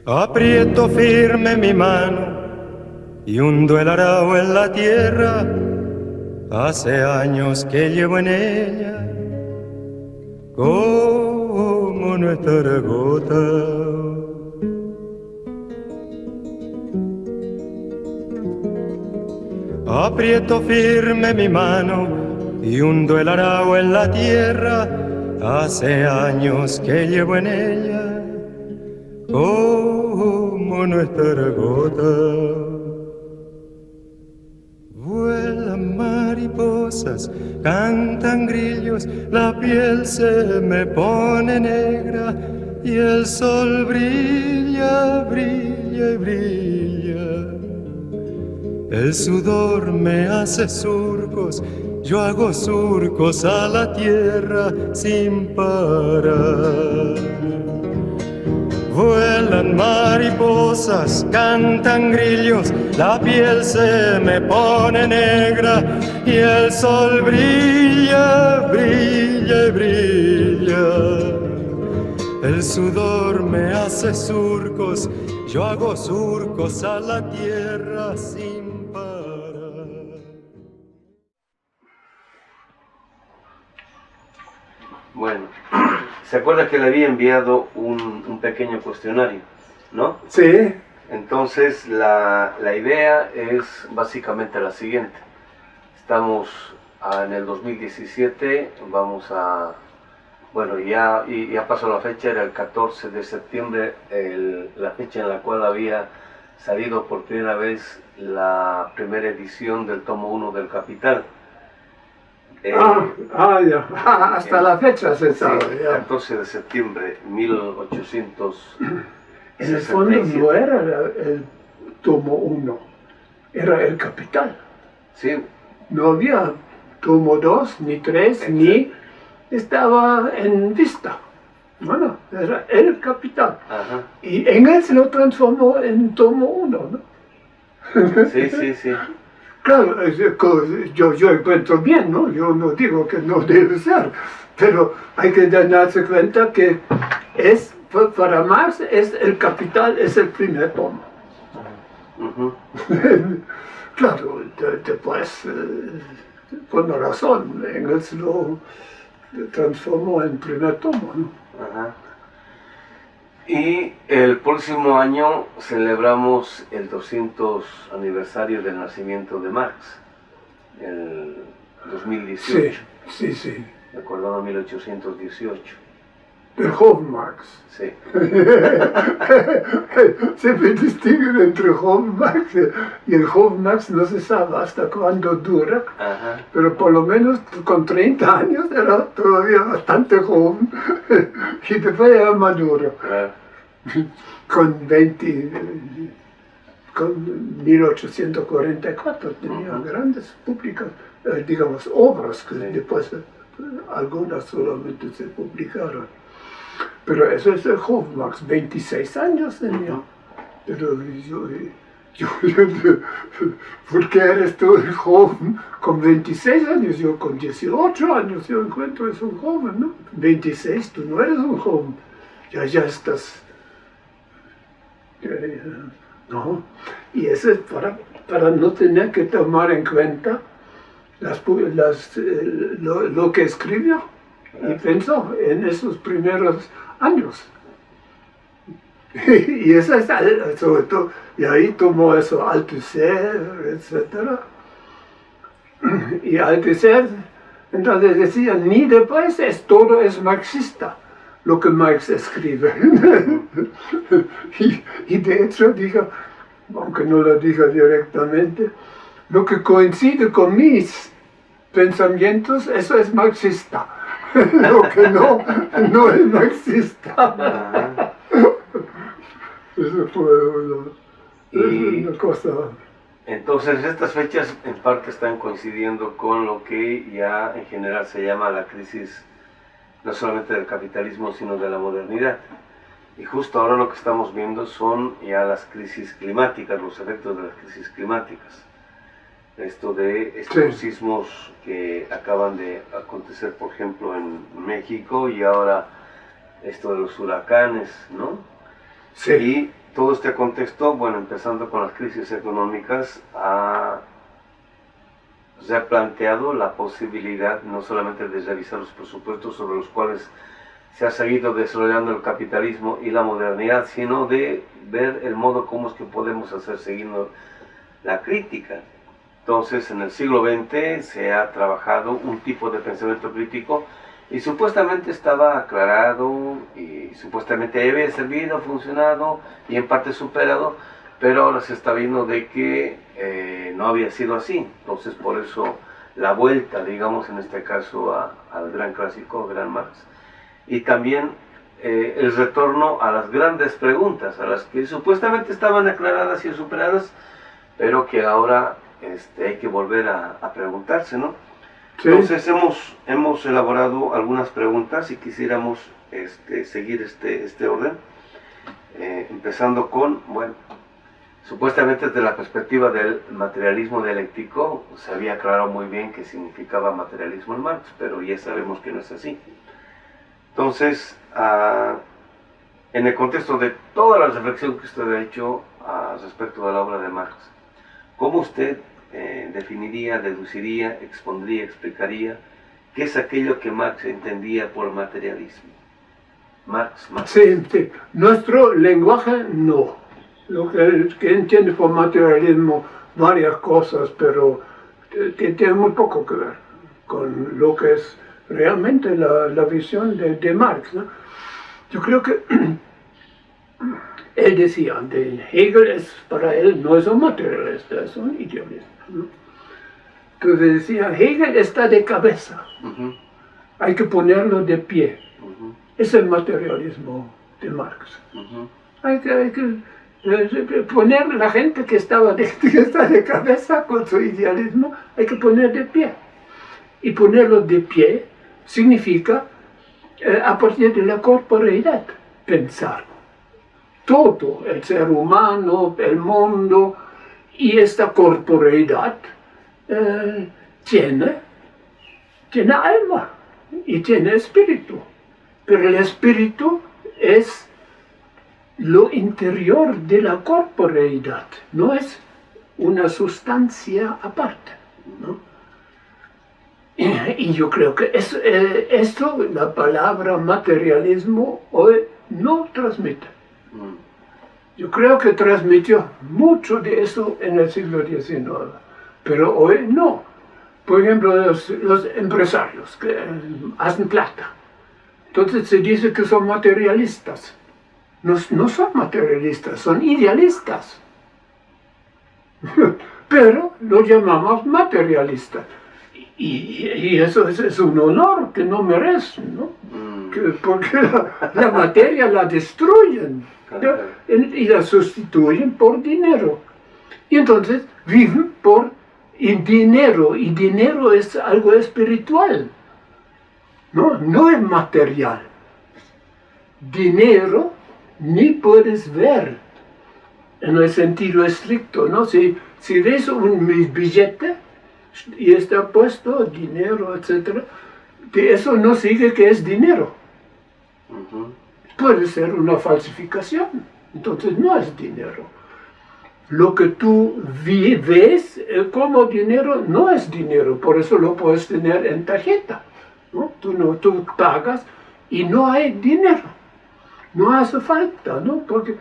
Aprieto firme mi mano y hundo el arao en la tierra. Hace años que llevo en ella como nuestra gota. Aprieto firme mi mano y hundo el arao en la tierra. Hace años que llevo en ella como nuestra gota. Vuelan mariposas, cantan grillos, la piel se me pone negra y el sol brilla, brilla y brilla. El sudor me hace surcos, yo hago surcos a la tierra sin parar. Vuelan mariposas, cantan grillos, la piel se me pone negra y el sol brilla, brilla y brilla. El sudor me hace surcos, yo hago surcos a la tierra sin parar. Bueno, ¿se acuerda que le había enviado un pequeño cuestionario, no? Sí. Entonces, la idea es básicamente la siguiente. Estamos en el 2017, vamos a... Bueno, ya pasó la fecha, era el 14 de septiembre, la fecha en la cual había salido por primera vez la primera edición del tomo 1 del Capital. Ya. Hasta la fecha se sabe. Sí, Ya. 14 de septiembre de 1800. En el fondo no era el tomo 1, era el Capital. Sí. No había tomo 2, ni 3, ni estaba en vista. Bueno, era el Capital. Ajá. Y en él se lo transformó en tomo 1, ¿no? Sí. Claro, yo encuentro bien, ¿no? Yo no digo que no debe ser, pero hay que darse cuenta que para Marx el Capital es el primer tomo. Claro, después, con razón, Engels lo transformó en primer tomo, ¿no? Ajá. Y el próximo año celebramos el 200 aniversario del nacimiento de Marx, el 2018. Sí. Recordando 1818. El joven Marx. Sí. Siempre distinguen entre joven Marx y el joven Marx no se sabe hasta cuándo dura. Ajá. Pero por lo menos con 30 años era todavía bastante joven y después era maduro. Claro. Con 1844 tenía grandes públicas, digamos, obras que después algunas solamente se publicaron. Pero eso es el joven Marx, 26 años tenía. Pero yo, ¿por qué eres tú el joven? Con 26 años, yo con 18 años, yo encuentro es un joven, ¿no? 26, tú no eres un joven, ya estás, ¿no? Y eso es para no tener que tomar en cuenta lo que escribió y pensó en esos primeros años. Y eso es, sobre todo, y ahí tomó eso Althusser, etc. Y Althusser, entonces decía, ni después todo es marxista, lo que Marx escribe. y de hecho dijo, aunque no lo diga directamente, lo que coincide con mis pensamientos, eso es marxista. Lo que no es marxista. Eso fue una cosa. Entonces estas fechas en parte están coincidiendo con lo que ya en general se llama la crisis no solamente del capitalismo, sino de la modernidad. Y justo ahora lo que estamos viendo son ya las crisis climáticas, los efectos de las crisis climáticas. Esto de estos sismos que acaban de acontecer, por ejemplo, en México, y ahora esto de los huracanes, ¿no? Sí. Y todo este contexto, bueno, empezando con las crisis económicas, se ha planteado la posibilidad no solamente de revisar los presupuestos sobre los cuales se ha seguido desarrollando el capitalismo y la modernidad, sino de ver el modo como es que podemos hacer siguiendo la crítica. Entonces, en el siglo XX se ha trabajado un tipo de pensamiento crítico y supuestamente estaba aclarado y supuestamente había servido, funcionado y en parte superado, pero ahora se está viendo de que no había sido así. Entonces, por eso la vuelta, digamos, en este caso al gran clásico, gran Marx, y también el retorno a las grandes preguntas, a las que supuestamente estaban aclaradas y superadas, pero que ahora hay que volver a preguntarse, ¿no? Sí. Entonces hemos elaborado algunas preguntas y quisiéramos seguir este orden, empezando con, bueno, supuestamente desde la perspectiva del materialismo dialéctico se había aclarado muy bien qué significaba materialismo en Marx, pero ya sabemos que no es así. Entonces, en el contexto de toda la reflexión que usted ha hecho respecto a la obra de Marx, ¿cómo usted definiría, deduciría, expondría, explicaría qué es aquello que Marx entendía por materialismo? Marx. Sí, sí. Nuestro lenguaje no. Lo que entiende por materialismo varias cosas, pero tiene muy poco que ver con lo que es realmente la visión de Marx, ¿no? Yo creo que él decía, Hegel para él no es un materialista, es un idealista, ¿no? Entonces decía, Hegel está de cabeza, hay que ponerlo de pie. Es el materialismo de Marx. Hay que poner la gente que está de cabeza con su idealismo, hay que poner de pie. Y ponerlo de pie significa, a partir de la corporeidad, pensar. Todo, el ser humano, el mundo, y esta corporeidad tiene alma y tiene espíritu. Pero el espíritu es lo interior de la corporeidad, no es una sustancia aparte, ¿no? Y yo creo que esto, la palabra materialismo, hoy no transmite. Yo creo que transmitió mucho de eso en el siglo XIX, pero hoy no. Por ejemplo, los empresarios que hacen plata, entonces se dice que son materialistas. No son materialistas, son idealistas. Pero lo llamamos materialistas. Y eso es un honor que no merecen, ¿no? Porque la materia la destruyen, ¿no? Y la sustituyen por dinero. Y entonces viven por dinero, y dinero es algo espiritual, no es material. Dinero ni puedes ver en el sentido estricto, ¿no? Si ves un billete y está puesto dinero, etc., de eso no sigue que es dinero. Puede ser una falsificación, entonces no es dinero. Lo que tú ves como dinero no es dinero, por eso lo puedes tener en tarjeta, ¿no? Tú pagas y no hay dinero, no hace falta, ¿no? Porque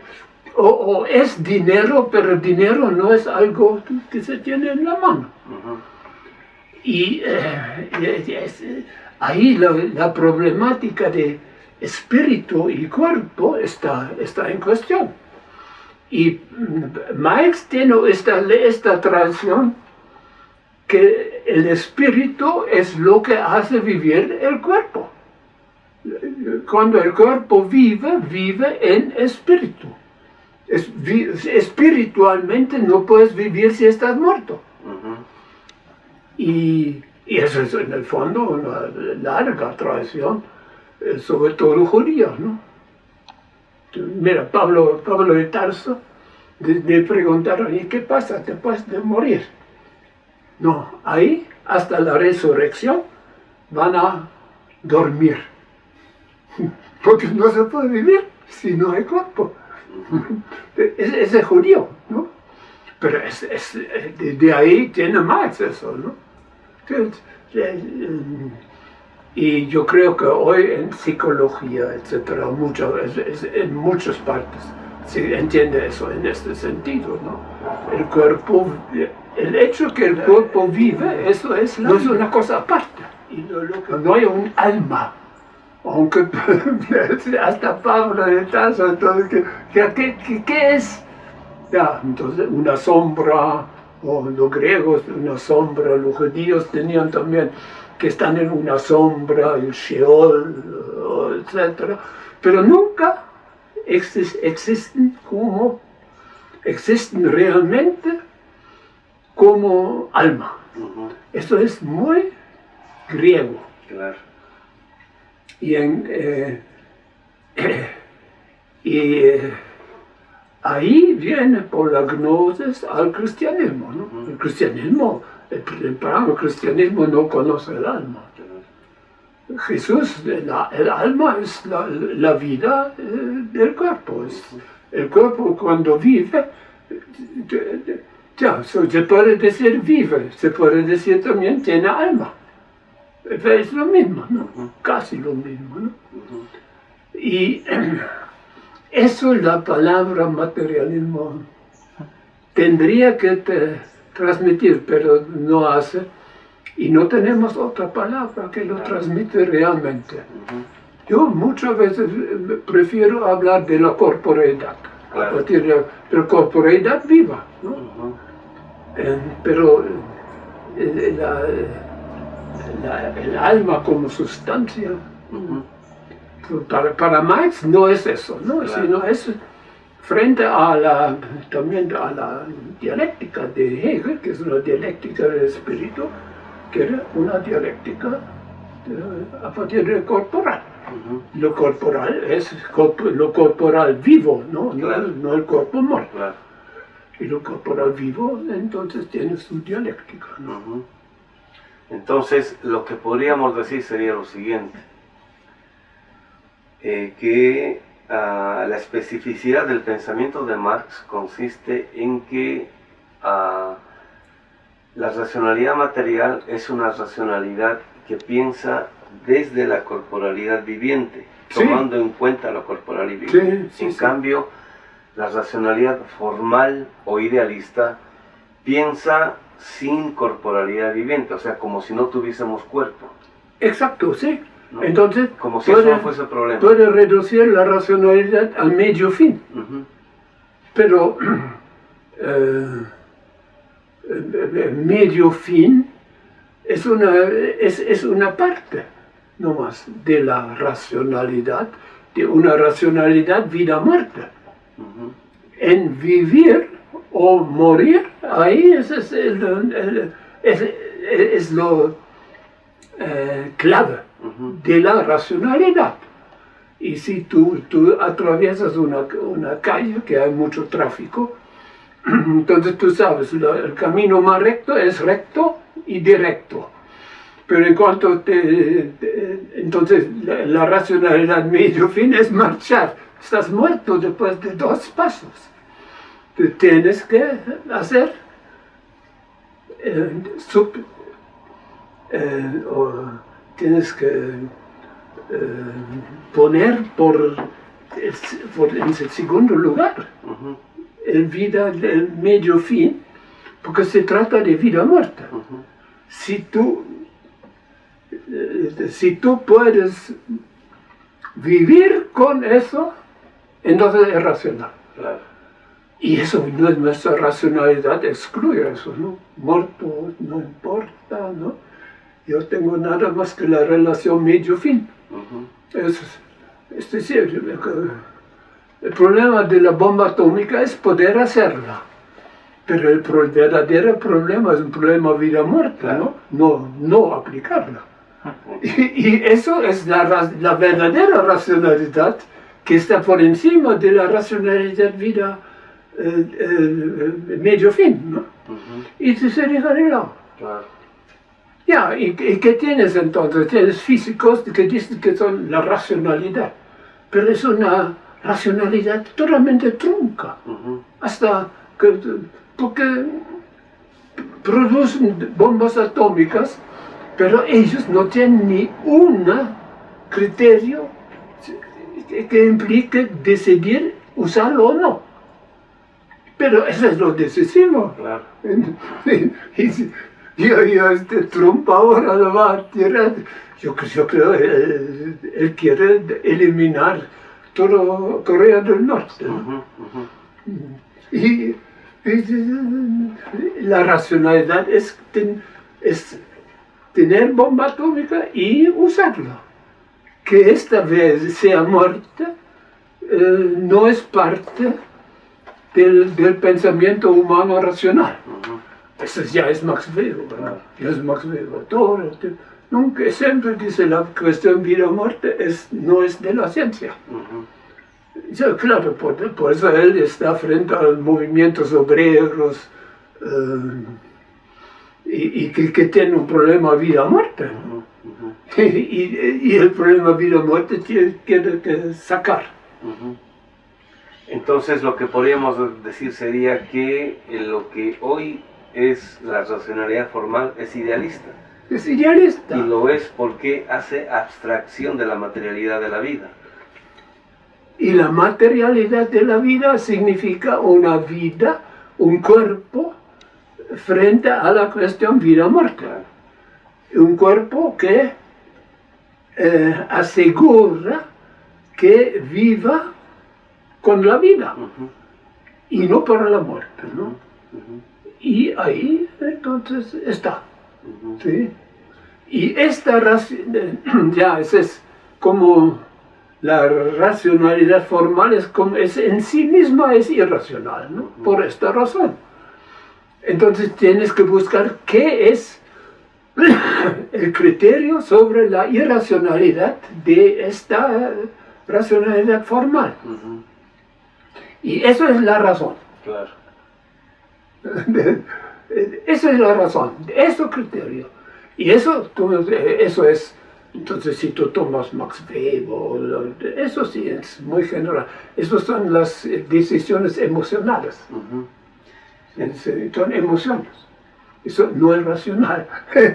o es dinero, pero el dinero no es algo que se tiene en la mano. Y ahí la problemática de espíritu y cuerpo está en cuestión. Y Marx tiene esta tradición que el espíritu es lo que hace vivir el cuerpo. Cuando el cuerpo vive en espíritu. Espiritualmente no puedes vivir si estás muerto. Y eso es en el fondo una larga tradición sobre todo judíos, ¿no? Mira, Pablo de Tarso le preguntaron, ¿y qué pasa después de morir? No, ahí hasta la resurrección van a dormir, porque no se puede vivir si no hay cuerpo. Es judío, ¿no? Pero de ahí tiene más eso, ¿no? Y yo creo que hoy en psicología, etcétera, en muchas partes se entiende eso en este sentido, ¿no? El cuerpo, el hecho que el cuerpo vive, eso no es una cosa aparte. Y no hay un alma, aunque hasta Pablo de Tarso, entonces, ¿qué es? Ya, entonces una sombra, o los griegos una sombra, los judíos tenían también que están en una sombra, el Sheol, etc. Pero nunca existen realmente como alma. Esto es muy griego. Claro. Ahí viene por la gnosis al cristianismo, ¿no? El cristianismo, el cristianismo no conoce el alma. Jesús, el alma es la vida del cuerpo. El cuerpo cuando vive, ya, se puede decir vive, se puede decir también tiene alma. Es lo mismo, ¿no? Casi lo mismo, ¿no? Y eso la palabra materialismo tendría que transmitir, pero no hace. Y no tenemos otra palabra que lo transmite realmente. Yo muchas veces prefiero hablar de la corporeidad, a partir de la corporeidad viva, ¿no? Pero el alma como sustancia, para Marx no es eso, ¿no? Sino es frente también a la dialéctica de Hegel, que es una dialéctica del espíritu, que era una dialéctica a partir del corporal. Lo corporal es lo corporal vivo, ¿no? No el cuerpo muerto. Y lo corporal vivo entonces tiene su dialéctica, ¿no? Entonces lo que podríamos decir sería lo siguiente, que la especificidad del pensamiento de Marx consiste en que la racionalidad material es una racionalidad que piensa desde la corporalidad viviente, tomando en cuenta la corporalidad viviente. En cambio, la racionalidad formal o idealista piensa sin corporalidad viviente, o sea, como si no tuviésemos cuerpo. Exacto, sí. ¿No? Entonces, como si eso no fuese problema. Puede reducir la racionalidad al medio fin. Pero medio fin es una parte nomás de la racionalidad, de una racionalidad vida-muerte. En vivir o morir, ahí es lo clave de la racionalidad. Y si tú atraviesas una calle que hay mucho tráfico, entonces tú sabes, el camino más recto es recto y directo. Pero en cuanto entonces la racionalidad medio fin es marchar. Estás muerto después de 2 pasos. Tú tienes que hacer tienes que poner en segundo lugar el medio fin, porque se trata de vida muerta. Si tú puedes vivir con eso, entonces es racional. Y eso, nuestra racionalidad excluye eso, ¿no? Muerto, no importa, ¿no? Yo tengo nada más que la relación medio-fin. Es decir, el problema de la bomba atómica es poder hacerla. Pero el verdadero problema es un problema vida-muerte, ¿no? No aplicarla. Y eso es la verdadera racionalidad que está por encima de la racionalidad vida medio fin, ¿no? Y se deja de lado. Claro. Ya, ¿y qué tienes entonces? Tienes físicos que dicen que son la racionalidad, pero es una racionalidad totalmente trunca, hasta que, porque producen bombas atómicas, pero ellos no tienen ni un criterio que implique decidir usarlo o no. Pero eso es lo decisivo. Claro. Trump ahora lo va a tirar. Yo creo que él quiere eliminar toda Corea del Norte, ¿no? Y la racionalidad es tener bomba atómica y usarla. Que esta vez sea muerta no es parte del pensamiento humano racional. Eso ya es Max Weber, ¿verdad? Ya es Max Weber. Nunca, siempre dice la cuestión vida o muerte no es de la ciencia. Ya, claro, por eso él está frente a los movimientos obreros y que tiene un problema vida o muerte. Y el problema vida o muerte tiene que sacar. Entonces lo que podríamos decir sería que lo que hoy es la racionalidad formal es idealista. Es idealista. Y lo es porque hace abstracción de la materialidad de la vida. Y la materialidad de la vida significa una vida, un cuerpo, frente a la cuestión vida-muerte. Un cuerpo que asegura que viva con la vida y no para la muerte, ¿no? Y ahí entonces está. ¿Sí? Y esta ya es como la racionalidad formal es en sí misma es irracional, ¿no? Por esta razón. Entonces tienes que buscar qué es el criterio sobre la irracionalidad de esta racionalidad formal. Y eso es la razón. Claro. Esa es la razón, ese criterio. Y eso es, entonces si tú tomas Max Weber, eso sí es muy general. Esas son las decisiones emocionales. Son emociones. Eso no es racional.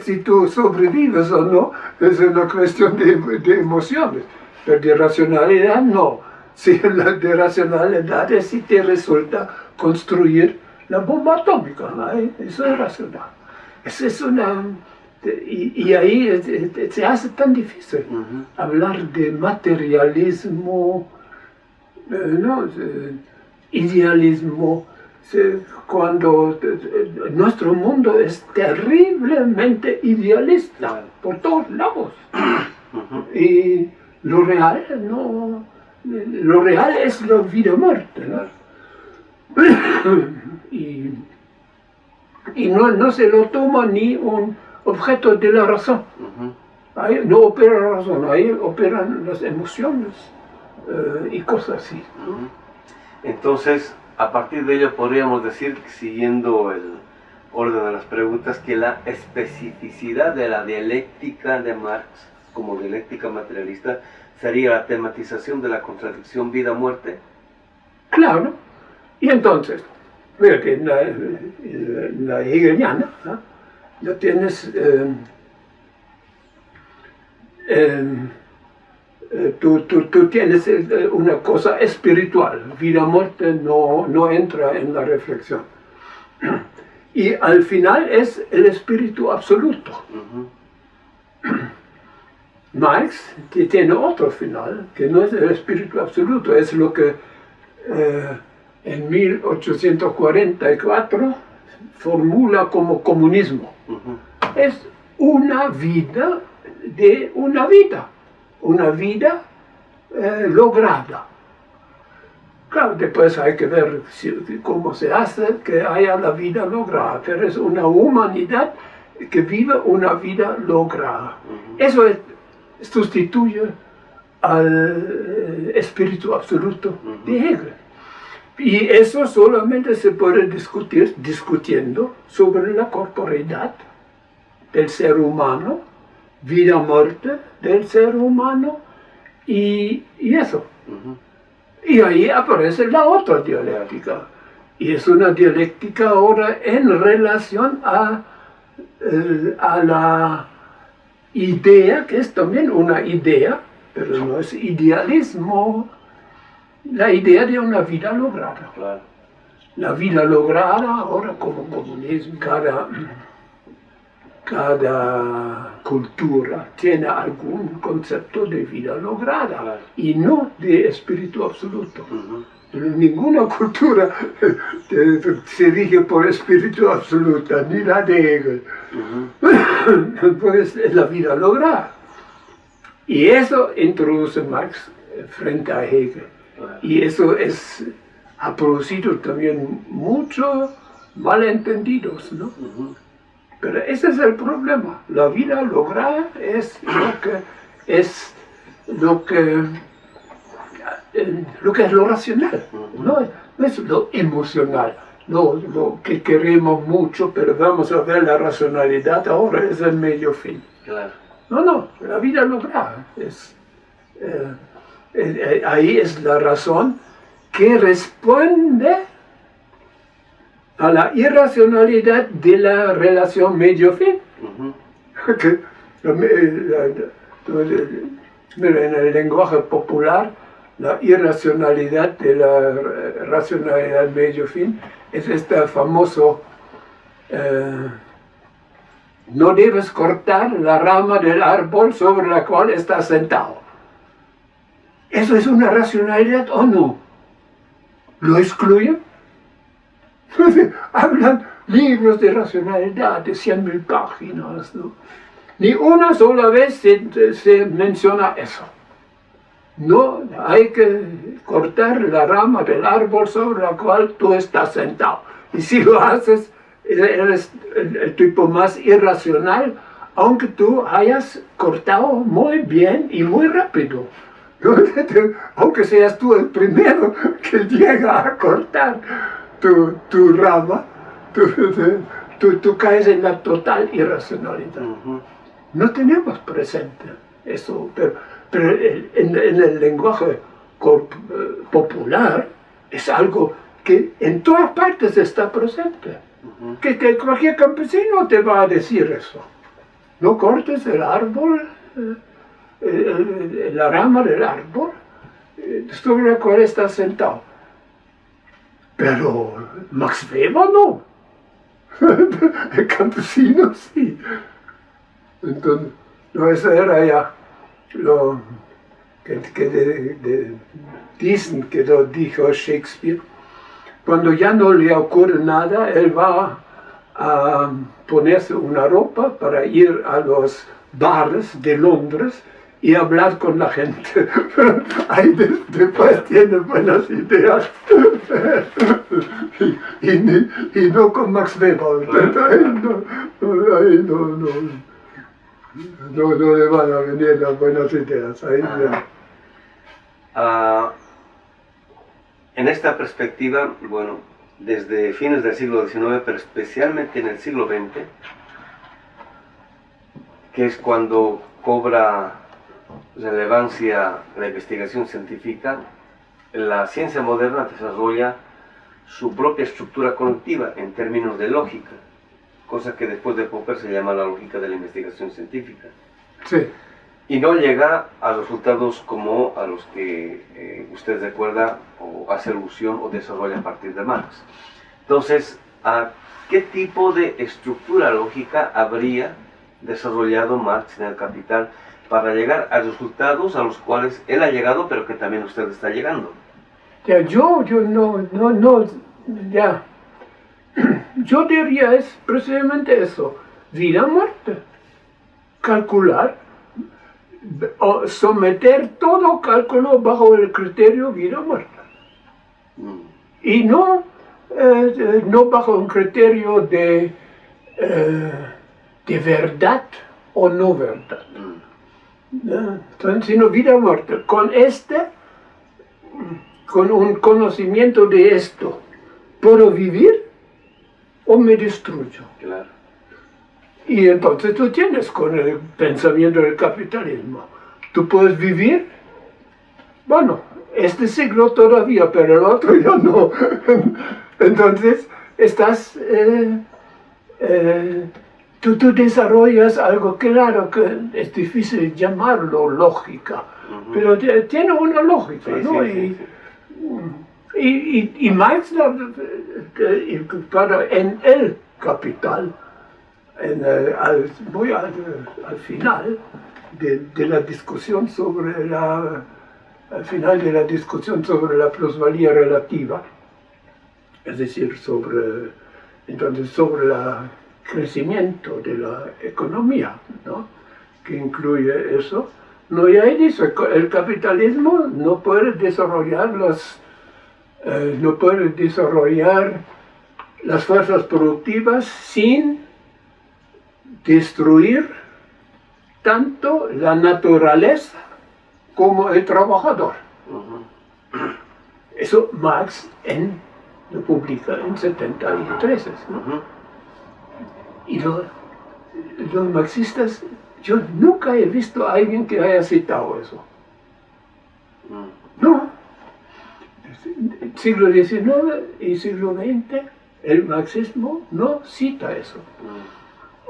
Si tú sobrevives o no, es una cuestión de emociones. Pero de racionalidad no. Si de racionalidad es si te resulta construir la bomba atómica, ¿no? Eso es racional. Eso es una... Y ahí se hace tan difícil hablar de materialismo, ¿no? Idealismo, cuando nuestro mundo es terriblemente idealista por todos lados. Y lo real es la vida o muerte, ¿no? Y no se lo toma ni un objeto de la razón. Ahí no opera la razón, ahí operan las emociones y cosas así, ¿no? Entonces, a partir de ello podríamos decir, siguiendo el orden de las preguntas, que la especificidad de la dialéctica de Marx como dialéctica materialista sería la tematización de la contradicción vida-muerte. Claro. Y entonces, mira que en la hegeliana, ¿no? Ya tienes, tú tienes una cosa espiritual, vida-muerte no entra en la reflexión. Y al final es el espíritu absoluto. Marx tiene otro final, que no es el espíritu absoluto, es lo que en 1844 formula como comunismo. Es una vida de una vida lograda. Claro, después hay que ver cómo se hace que haya la vida lograda, pero es una humanidad que vive una vida lograda. Eso sustituye al espíritu absoluto de Hegel. Y eso solamente se puede discutir discutiendo sobre la corporeidad del ser humano, vida-muerte del ser humano y eso. Y ahí aparece la otra dialéctica. Y es una dialéctica ahora en relación a la idea, que es también una idea, pero no es idealismo, la idea de una vida lograda. Claro. La vida lograda ahora como comunismo, cada cultura tiene algún concepto de vida lograda, Claro. y no de espíritu absoluto. Ninguna cultura se rige por espíritu absoluto, ni la de Hegel. Pues es la vida lograda. Y eso introduce Marx frente a Hegel. Y eso ha producido también muchos malentendidos, ¿no? Pero ese es el problema. La vida lograda es lo que es lo racional, no es lo emocional, lo que queremos mucho, pero vamos a ver la racionalidad ahora es el medio fin. Claro. No, la vida lograda ahí es la razón que responde a la irracionalidad de la relación medio-fin. En el lenguaje popular, la irracionalidad de la racionalidad medio-fin es este famoso no debes cortar la rama del árbol sobre la cual estás sentado. ¿Eso es una racionalidad o no? ¿Lo excluyen? Hablan libros de racionalidad de 100.000 páginas, ¿no? Ni una sola vez se menciona eso. No hay que cortar la rama del árbol sobre la cual tú estás sentado. Y si lo haces, eres el tipo más irracional, aunque tú hayas cortado muy bien y muy rápido. Aunque seas tú el primero que llega a cortar tu rama, tú caes en la total irracionalidad. No tenemos presente eso, pero en el lenguaje popular es algo que en todas partes está presente. Que cualquier campesino te va a decir eso. No cortes el árbol, la rama del árbol sobre la cual estás sentado. Pero Max Weber no. El campesino sí. Entonces, no, eso era ya lo que dicen que lo dijo Shakespeare. Cuando ya no le ocurre nada, él va a ponerse una ropa para ir a los bares de Londres y hablar con la gente. Ahí después tiene buenas ideas. y no con Max Weber. Ahí no le van a venir las buenas ideas. Ahí en esta perspectiva, bueno, desde fines del siglo XIX, pero especialmente en el siglo XX, que es cuando cobra relevancia la investigación científica, la ciencia moderna desarrolla su propia estructura cognitiva en términos de lógica, cosa que después de Popper se llama la lógica de la investigación científica. Sí. Y no llega a resultados como a los que usted recuerda o hace alusión o desarrolla a partir de Marx. Entonces, ¿a qué tipo de estructura lógica habría desarrollado Marx en el Capital para llegar a resultados a los cuales él ha llegado, pero que también usted está llegando? Ya, yo diría es precisamente eso, vida-muerte, calcular, o someter todo cálculo bajo el criterio vida-muerte. Y no bajo un criterio de de verdad o no verdad. Entonces, sino vida o muerte. Con un conocimiento de esto, ¿puedo vivir o me destruyo? Claro. Y entonces tú tienes con el pensamiento del capitalismo. Tú puedes vivir, bueno, este siglo todavía, pero el otro ya no. Entonces, tú desarrollas algo claro que es difícil llamarlo lógica, pero tiene una lógica, Sí, ¿no? sí, Y Marx, en el Capital, muy al final de la discusión sobre al final de la discusión sobre la plusvalía relativa, es decir, sobre el crecimiento de la economía, ¿no? Que incluye eso, no, y ahí dice, el capitalismo no puede desarrollar las fuerzas productivas sin destruir tanto la naturaleza como el trabajador. Eso Marx lo publica en 73, ¿no? Y los marxistas, yo nunca he visto a alguien que haya citado eso. No. Siglo XIX y siglo XX, el marxismo no cita eso.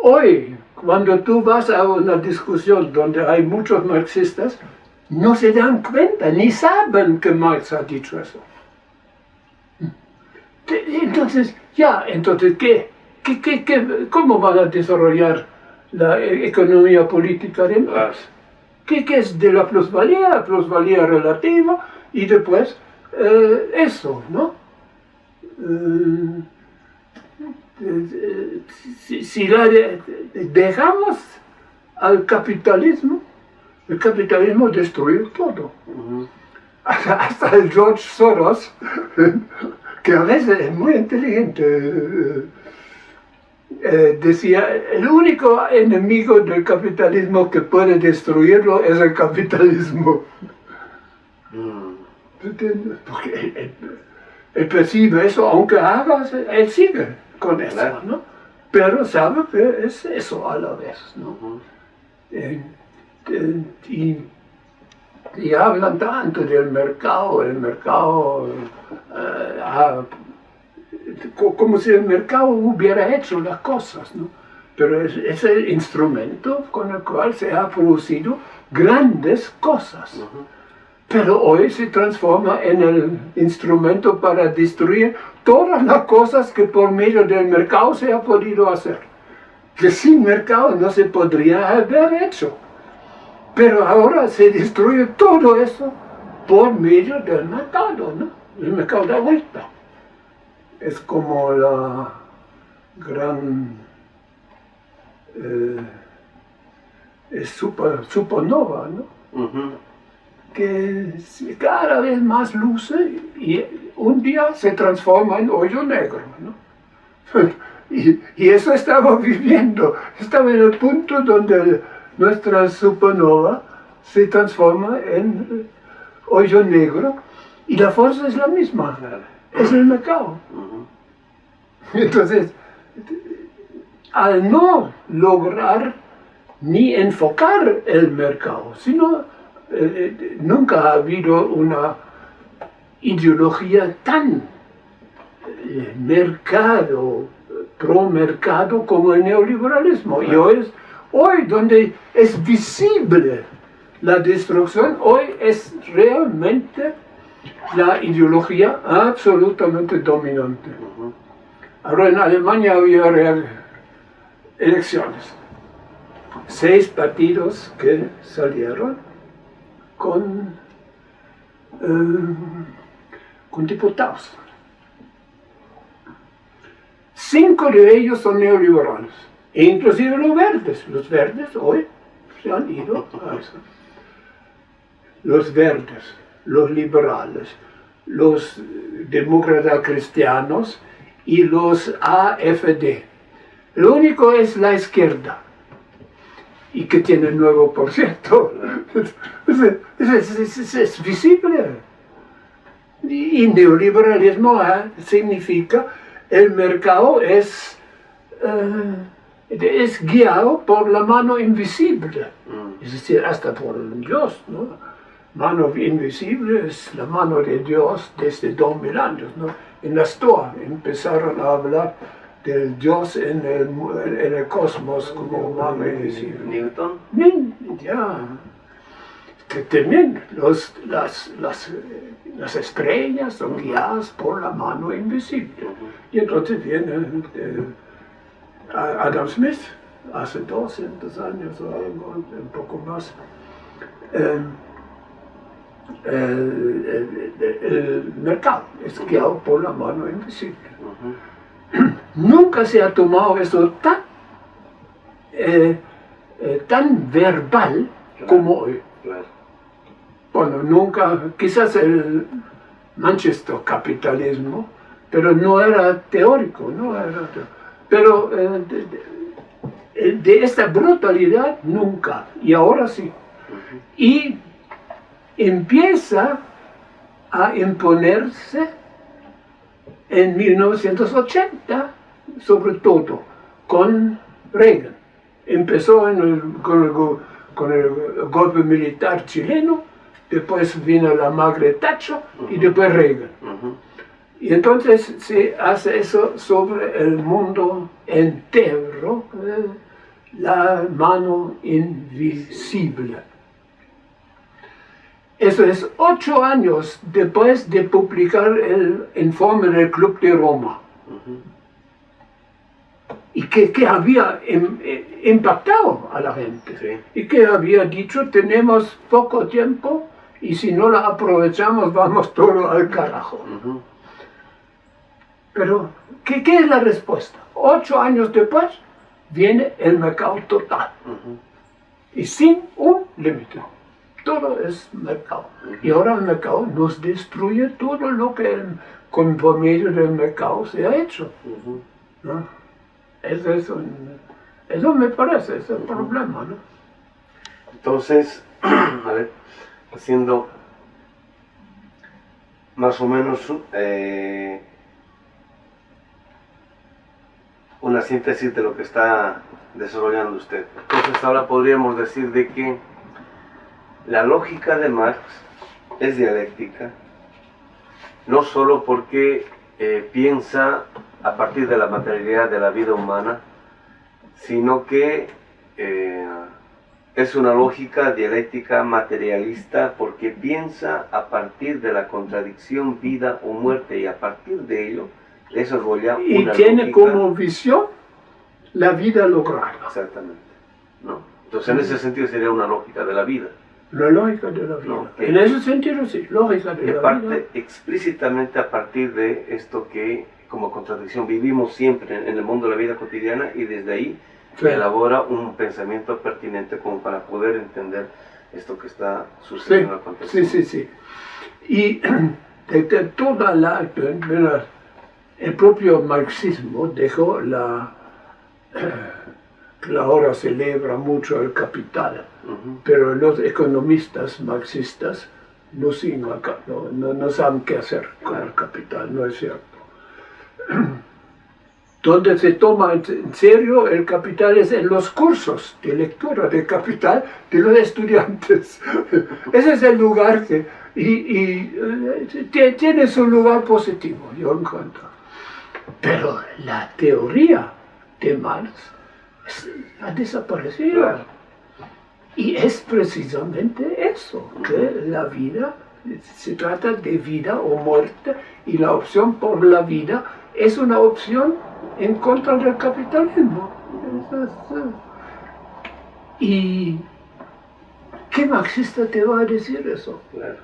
Hoy, cuando tú vas a una discusión donde hay muchos marxistas, no se dan cuenta, ni saben que Marx ha dicho eso. Entonces, ¿qué? ¿Cómo van a desarrollar la economía política de Marx? ¿Qué es de la plusvalía relativa y después eso, ¿no? Si dejamos al capitalismo, el capitalismo destruye todo. Hasta el George Soros, que a veces es muy inteligente, decía, el único enemigo del capitalismo que puede destruirlo es el capitalismo. Porque él percibe eso, aunque haga, él sigue con eso, ¿no? Pero sabe que es eso a la vez, ¿no? Y hablan tanto del mercado, como si el mercado hubiera hecho las cosas, ¿no? Pero es el instrumento con el cual se han producido grandes cosas. Pero hoy se transforma en el instrumento para destruir todas las cosas que por medio del mercado se ha podido hacer. Que sin mercado no se podría haber hecho. Pero ahora se destruye todo eso por medio del mercado, ¿no? El mercado da vuelta. Es como la gran supernova, ¿no? Que cada vez más luce y un día se transforma en hoyo negro, ¿no? Y eso estamos viviendo. Estamos en el punto donde nuestra supernova se transforma en hoyo negro y la fuerza es la misma, es el mercado. Entonces, al no lograr ni enfocar el mercado, sino nunca ha habido una ideología tan pro mercado como el neoliberalismo. Y hoy donde es visible la destrucción, hoy es realmente la ideología absolutamente dominante. Ahora en Alemania había elecciones. 6 partidos que salieron con diputados. 5 de ellos son neoliberales, e inclusive los verdes. Los verdes hoy se han ido a eso. Los verdes, los liberales, los demócratas cristianos y los AfD. Lo único es la izquierda, y que tiene 9%. Es visible. Y neoliberalismo significa el mercado es guiado por la mano invisible, es decir, hasta por Dios, ¿no? Mano invisible es la mano de Dios desde 2000 años, ¿no? En la Stoa empezaron a hablar del Dios en el cosmos como mano invisible. Newton. Ya. Que también las estrellas son guiadas por la mano invisible. Y entonces viene Adam Smith, hace 200 años o algo, un poco más. El mercado es guiado por la mano invisible. Nunca se ha tomado eso tan verbal como hoy. Bueno, nunca, quizás el Manchester capitalismo, pero no era teórico, pero de esta brutalidad nunca, y ahora sí. Y empieza a imponerse en 1980, sobre todo, con Reagan. Empezó con el golpe militar chileno, después vino la Margaret Thatcher y después Reagan. Y entonces se hace eso sobre el mundo entero, la mano invisible. Eso es 8 años después de publicar el informe del Club de Roma. Y que había impactado a la gente. Sí. Y que había dicho, tenemos poco tiempo y si no la aprovechamos vamos todo al carajo. Pero, ¿qué es la respuesta? 8 años después viene el mercado total. Y sin un límite. Todo es mercado. Y ahora el mercado nos destruye todo lo que con por medio del mercado se ha hecho. ¿No? Eso me parece, es el problema, ¿no? Entonces, a ver, haciendo más o menos una síntesis de lo que está desarrollando usted. Entonces ahora podríamos decir de que la lógica de Marx es dialéctica, no solo porque piensa a partir de la materialidad de la vida humana, sino que es una lógica dialéctica materialista porque piensa a partir de la contradicción vida o muerte y a partir de ello desarrolla una lógica. Y tiene como visión la vida lograda. Exactamente, ¿no? Entonces en ese sentido sería una lógica de la vida. La lógica de la vida. No, en ese sentido sí, lógica de la vida. Que parte explícitamente a partir de esto que como contradicción vivimos siempre en el mundo de la vida cotidiana y desde ahí elabora un pensamiento pertinente como para poder entender esto que está sucediendo en el contexto. Sí. Y de toda el propio marxismo dejó que ahora celebra mucho el capital, pero los economistas marxistas no saben qué hacer con el capital, no es cierto. Donde se toma en serio el capital es en los cursos de lectura de capital de los estudiantes. Ese es el lugar que tiene su lugar positivo, yo encuentro. Pero la teoría de Marx ha desaparecido. Claro. Y es precisamente eso, que la vida se trata de vida o muerte y la opción por la vida es una opción en contra del capitalismo. ¿Y qué marxista te va a decir eso? Claro.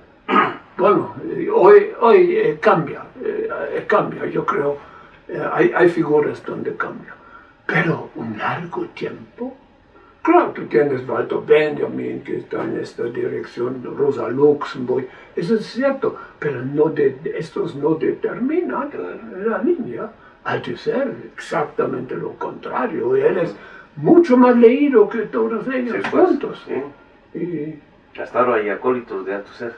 Bueno, hoy cambia, yo creo, hay figuras donde cambia, pero un largo tiempo. Claro, tú tienes Walter Benjamin, que está en esta dirección, Rosa Luxemburg, eso es cierto, pero estos no determinan la línea. Althusser, exactamente lo contrario. Él es mucho más leído que todos ellos Sí, pues, juntos. sí. Y- Hasta ahora hay acólitos de Althusser.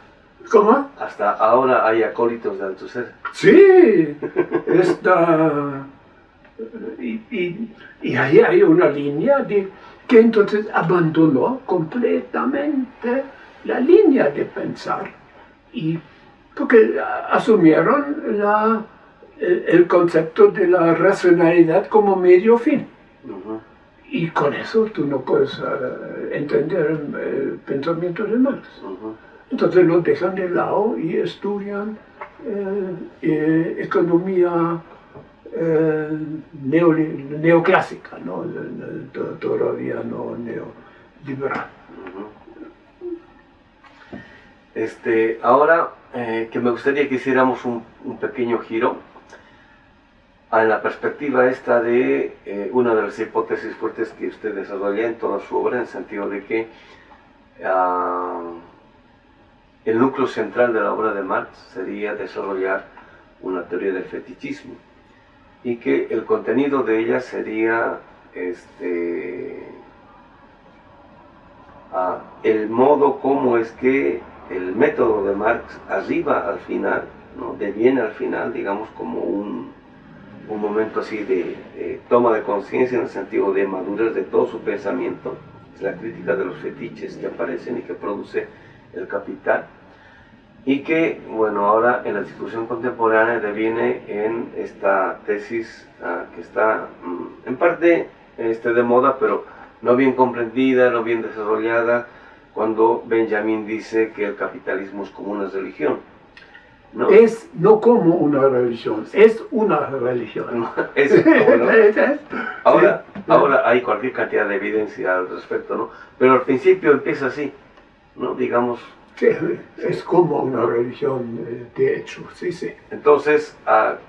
¿Cómo? Hasta ahora hay acólitos de Althusser. Sí, está... Y ahí hay una línea que entonces abandonó completamente la línea de pensar. Y porque asumieron el concepto de la racionalidad como medio fin. Ujú. Y con eso tú no puedes entender el pensamiento de Marx. Ujú. Entonces lo dejan de lado y estudian economía neoclásica, ¿no? Todavía no neoliberal. Ahora que me gustaría que hiciéramos un pequeño giro en la perspectiva esta de una de las hipótesis fuertes que usted desarrolla en toda su obra, en el sentido de que el núcleo central de la obra de Marx sería desarrollar una teoría del fetichismo y que el contenido de ella sería el modo como es que el método de Marx arriba al final, ¿no? Deviene al final, digamos, como un momento así de toma de conciencia en el sentido de madurez de todo su pensamiento. Es la crítica de los fetiches que aparecen y que produce el Capital, y que, bueno, ahora en la discusión contemporánea deviene en esta tesis que está en parte de moda, pero no bien comprendida, no bien desarrollada, cuando Benjamin dice que el capitalismo es como una religión, ¿no? Es no como una religión, es una religión. Ahora hay cualquier cantidad de evidencia al respecto, ¿no? Pero al principio empieza así, ¿no? Digamos. Sí, es como una religión, de hecho, sí, sí. Entonces,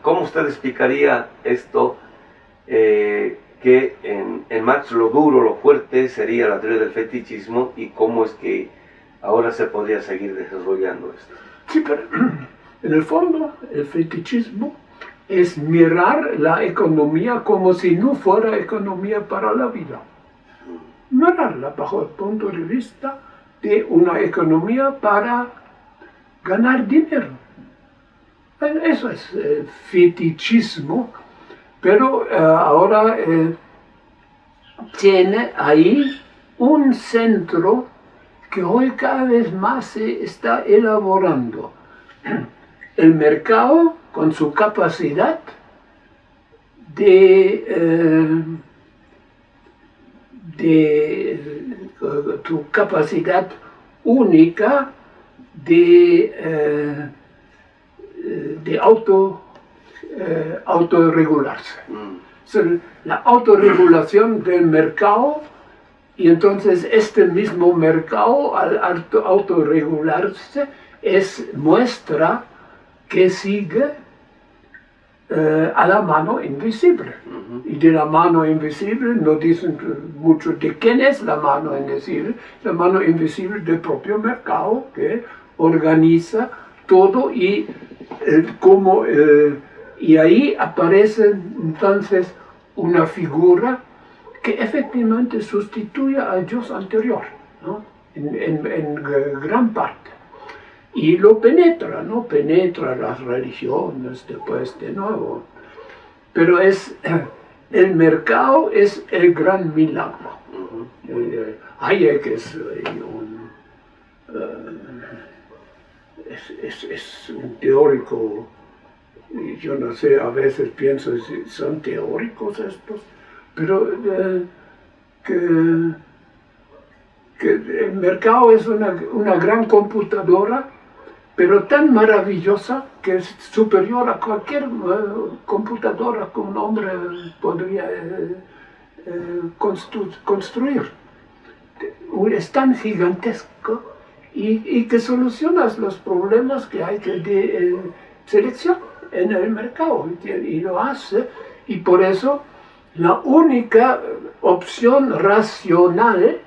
¿cómo usted explicaría esto? Que en Marx lo duro, lo fuerte sería la teoría del fetichismo, y cómo es que ahora se podría seguir desarrollando esto. Sí, pero en el fondo el fetichismo es mirar la economía como si no fuera economía para la vida. Mirarla bajo el punto de vista de una economía para ganar dinero. Eso es fetichismo, pero ahora tiene ahí un centro que hoy cada vez más se está elaborando. El mercado, con su capacidad tu capacidad única de autorregularse. La autorregulación del mercado, y entonces este mismo mercado, al autorregularse, muestra que sigue a la mano invisible. Y de la mano invisible no dicen mucho de quién es la mano invisible del propio mercado, que organiza todo, y ahí aparece entonces una figura que efectivamente sustituye al Dios anterior, ¿no? en gran parte. Y lo penetra, ¿no? Penetra las religiones después de nuevo. Pero el mercado es el gran milagro. Hayek es un teórico, y yo no sé, a veces pienso si son teóricos estos, pero que el mercado es una gran computadora, pero tan maravillosa que es superior a cualquier computadora que un hombre podría construir. Es tan gigantesco y que soluciona los problemas que hay de selección en el mercado, y lo hace, y por eso la única opción racional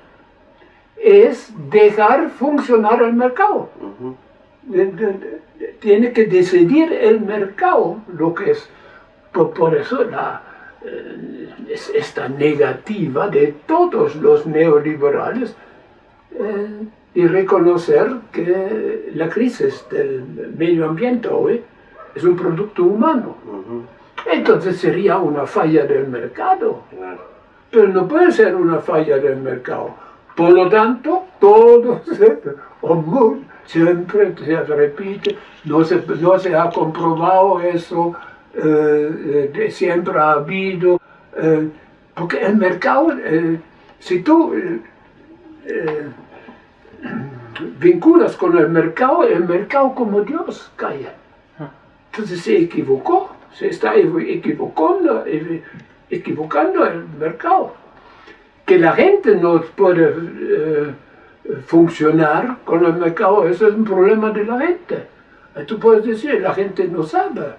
es dejar funcionar el mercado. Tiene que decidir el mercado lo que es Por eso esta negativa de todos los neoliberales y reconocer que la crisis del medio ambiente hoy es un producto humano. Entonces sería una falla del mercado. Pero no puede ser una falla del mercado. Por lo tanto, todo siempre se repite, no se ha comprobado eso, siempre ha habido, porque el mercado, si tú vinculas con el mercado como Dios calla. Entonces se equivocó, se está equivocando el mercado. Que la gente no puede funcionar con el mercado, eso es un problema de la gente. Tú puedes decir, la gente no sabe.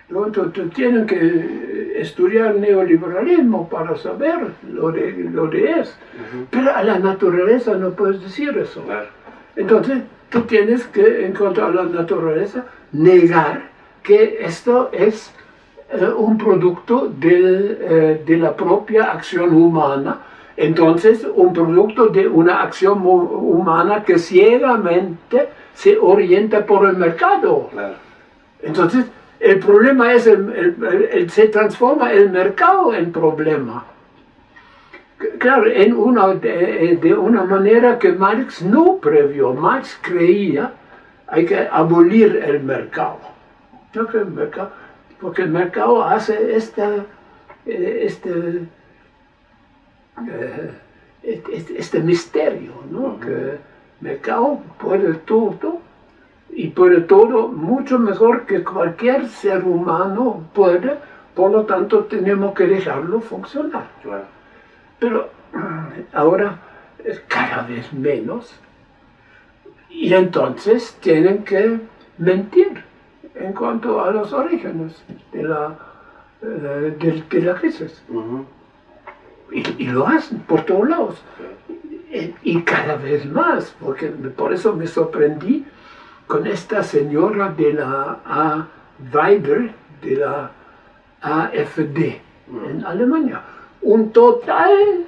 Tú tienes que estudiar neoliberalismo para saber lo de es. Pero a la naturaleza no puedes decir eso. Entonces, tú tienes que, en cuanto a la naturaleza, negar que esto es un producto de la propia acción humana. Entonces, un producto de una acción humana que ciegamente se orienta por el mercado. Entonces, el problema es, se transforma el mercado en problema. Claro, de una manera que Marx no previó. Marx creía hay que abolir el mercado. No que el mercado, porque el mercado hace este misterio, ¿no? Que el mercado puede todo y puede todo mucho mejor que cualquier ser humano puede, por lo tanto tenemos que dejarlo funcionar. Pero ahora es cada vez menos y entonces tienen que mentir en cuanto a los orígenes de la crisis. Y lo hacen por todos lados. Y cada vez más, porque por eso me sorprendí con esta señora de la Weber, de la AfD en Alemania. Un total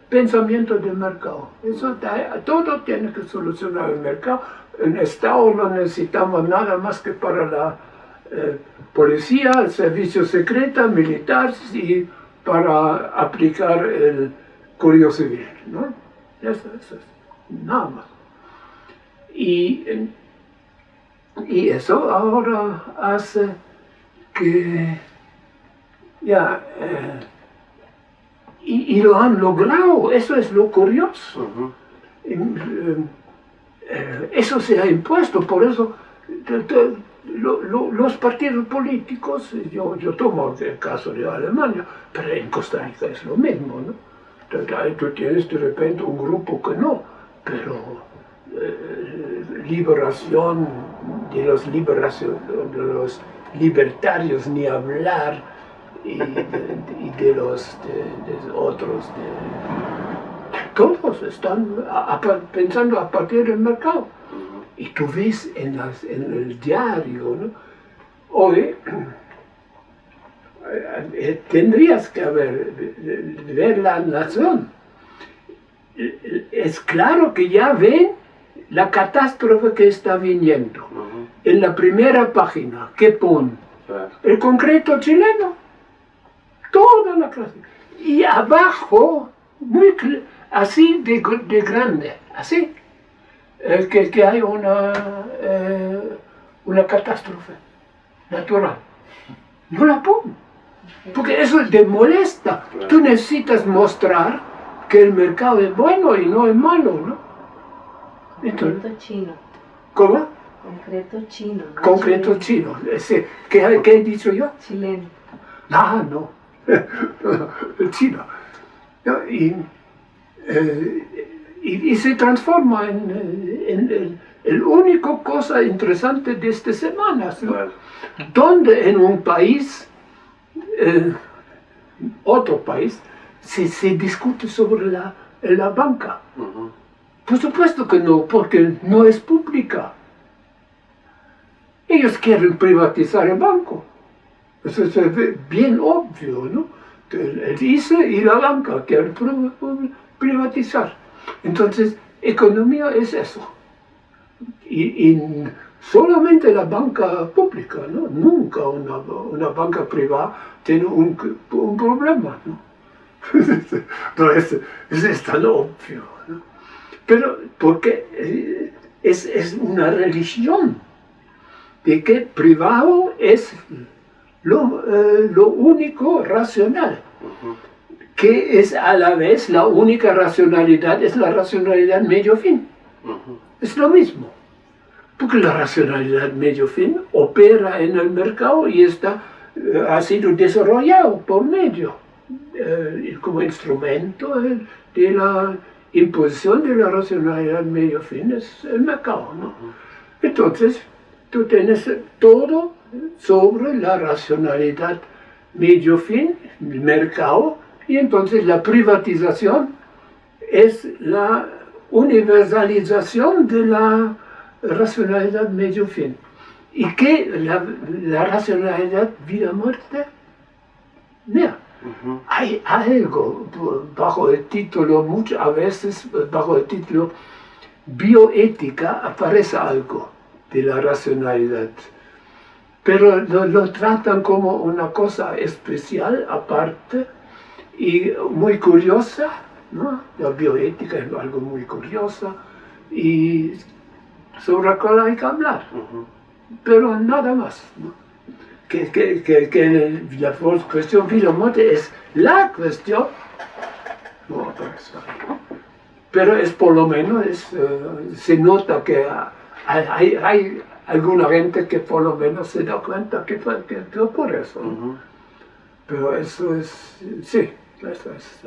pensamiento del mercado. Todo tiene que solucionar el mercado. En Estado no necesitamos nada más que para la policía, el servicio secreto, militar y para aplicar el Código Civil, ¿no? Eso es nada más. Y eso ahora hace que ya y lo han logrado, eso es lo curioso. Eso se ha impuesto, por eso los partidos políticos, yo tomo el caso de Alemania, pero en Costa Rica es lo mismo, ¿no? Tú tienes de repente un grupo que no, pero liberación de los libertarios ni hablar, y de los otros, todos están pensando a partir del mercado. Y tú ves en el diario, ¿no? Hoy tendrías que ver La Nación. Es claro que ya ven la catástrofe que está viniendo. En la primera página, ¿qué pone? El concreto chileno. Toda la clase. Y abajo, así de grande, así, que hay una catástrofe natural. No la pongo, porque eso te molesta. Tú necesitas mostrar que el mercado es bueno y no es malo, ¿no? Concreto chino. ¿Cómo? Concreto chino. No Concreto chino. ¿Qué he dicho yo? Chileno. Ah, no. El chino. Y se transforma en el único cosa interesante de estas semanas, ¿no? Donde en un país, otro país, se discute sobre la banca. Por supuesto que no, porque no es pública. Ellos quieren privatizar el banco. Eso es bien obvio, ¿no? El ICE y la banca quieren privatizar. Entonces, economía es eso. Y solamente la banca pública, ¿no? Nunca una banca privada tiene un problema, ¿no? No, es tan obvio, ¿no? Pero porque es una religión de que privado es lo único racional, que es a la vez la única racionalidad, es la racionalidad medio fin. Es lo mismo, porque la racionalidad medio fin opera en el mercado y ha sido desarrollado por medio, como instrumento de la imposición de la racionalidad medio fin, es el mercado, ¿no? Entonces, tú tienes todo sobre la racionalidad medio fin, el mercado, y entonces la privatización es la universalización de la racionalidad medio fin. ¿Y qué? La racionalidad vida-muerte? Mira, hay algo bajo el título, a veces bajo el título bioética aparece algo de la racionalidad, pero lo tratan como una cosa especial, aparte, y muy curiosa, ¿no? La bioética es algo muy curioso, y sobre la cual hay que hablar, pero nada más, ¿no? Que la cuestión vida-muerte es la cuestión, no, pero es por lo menos, se nota que hay alguna gente que por lo menos se da cuenta que ocurre eso, ¿no? Pero eso es, sí, eso es...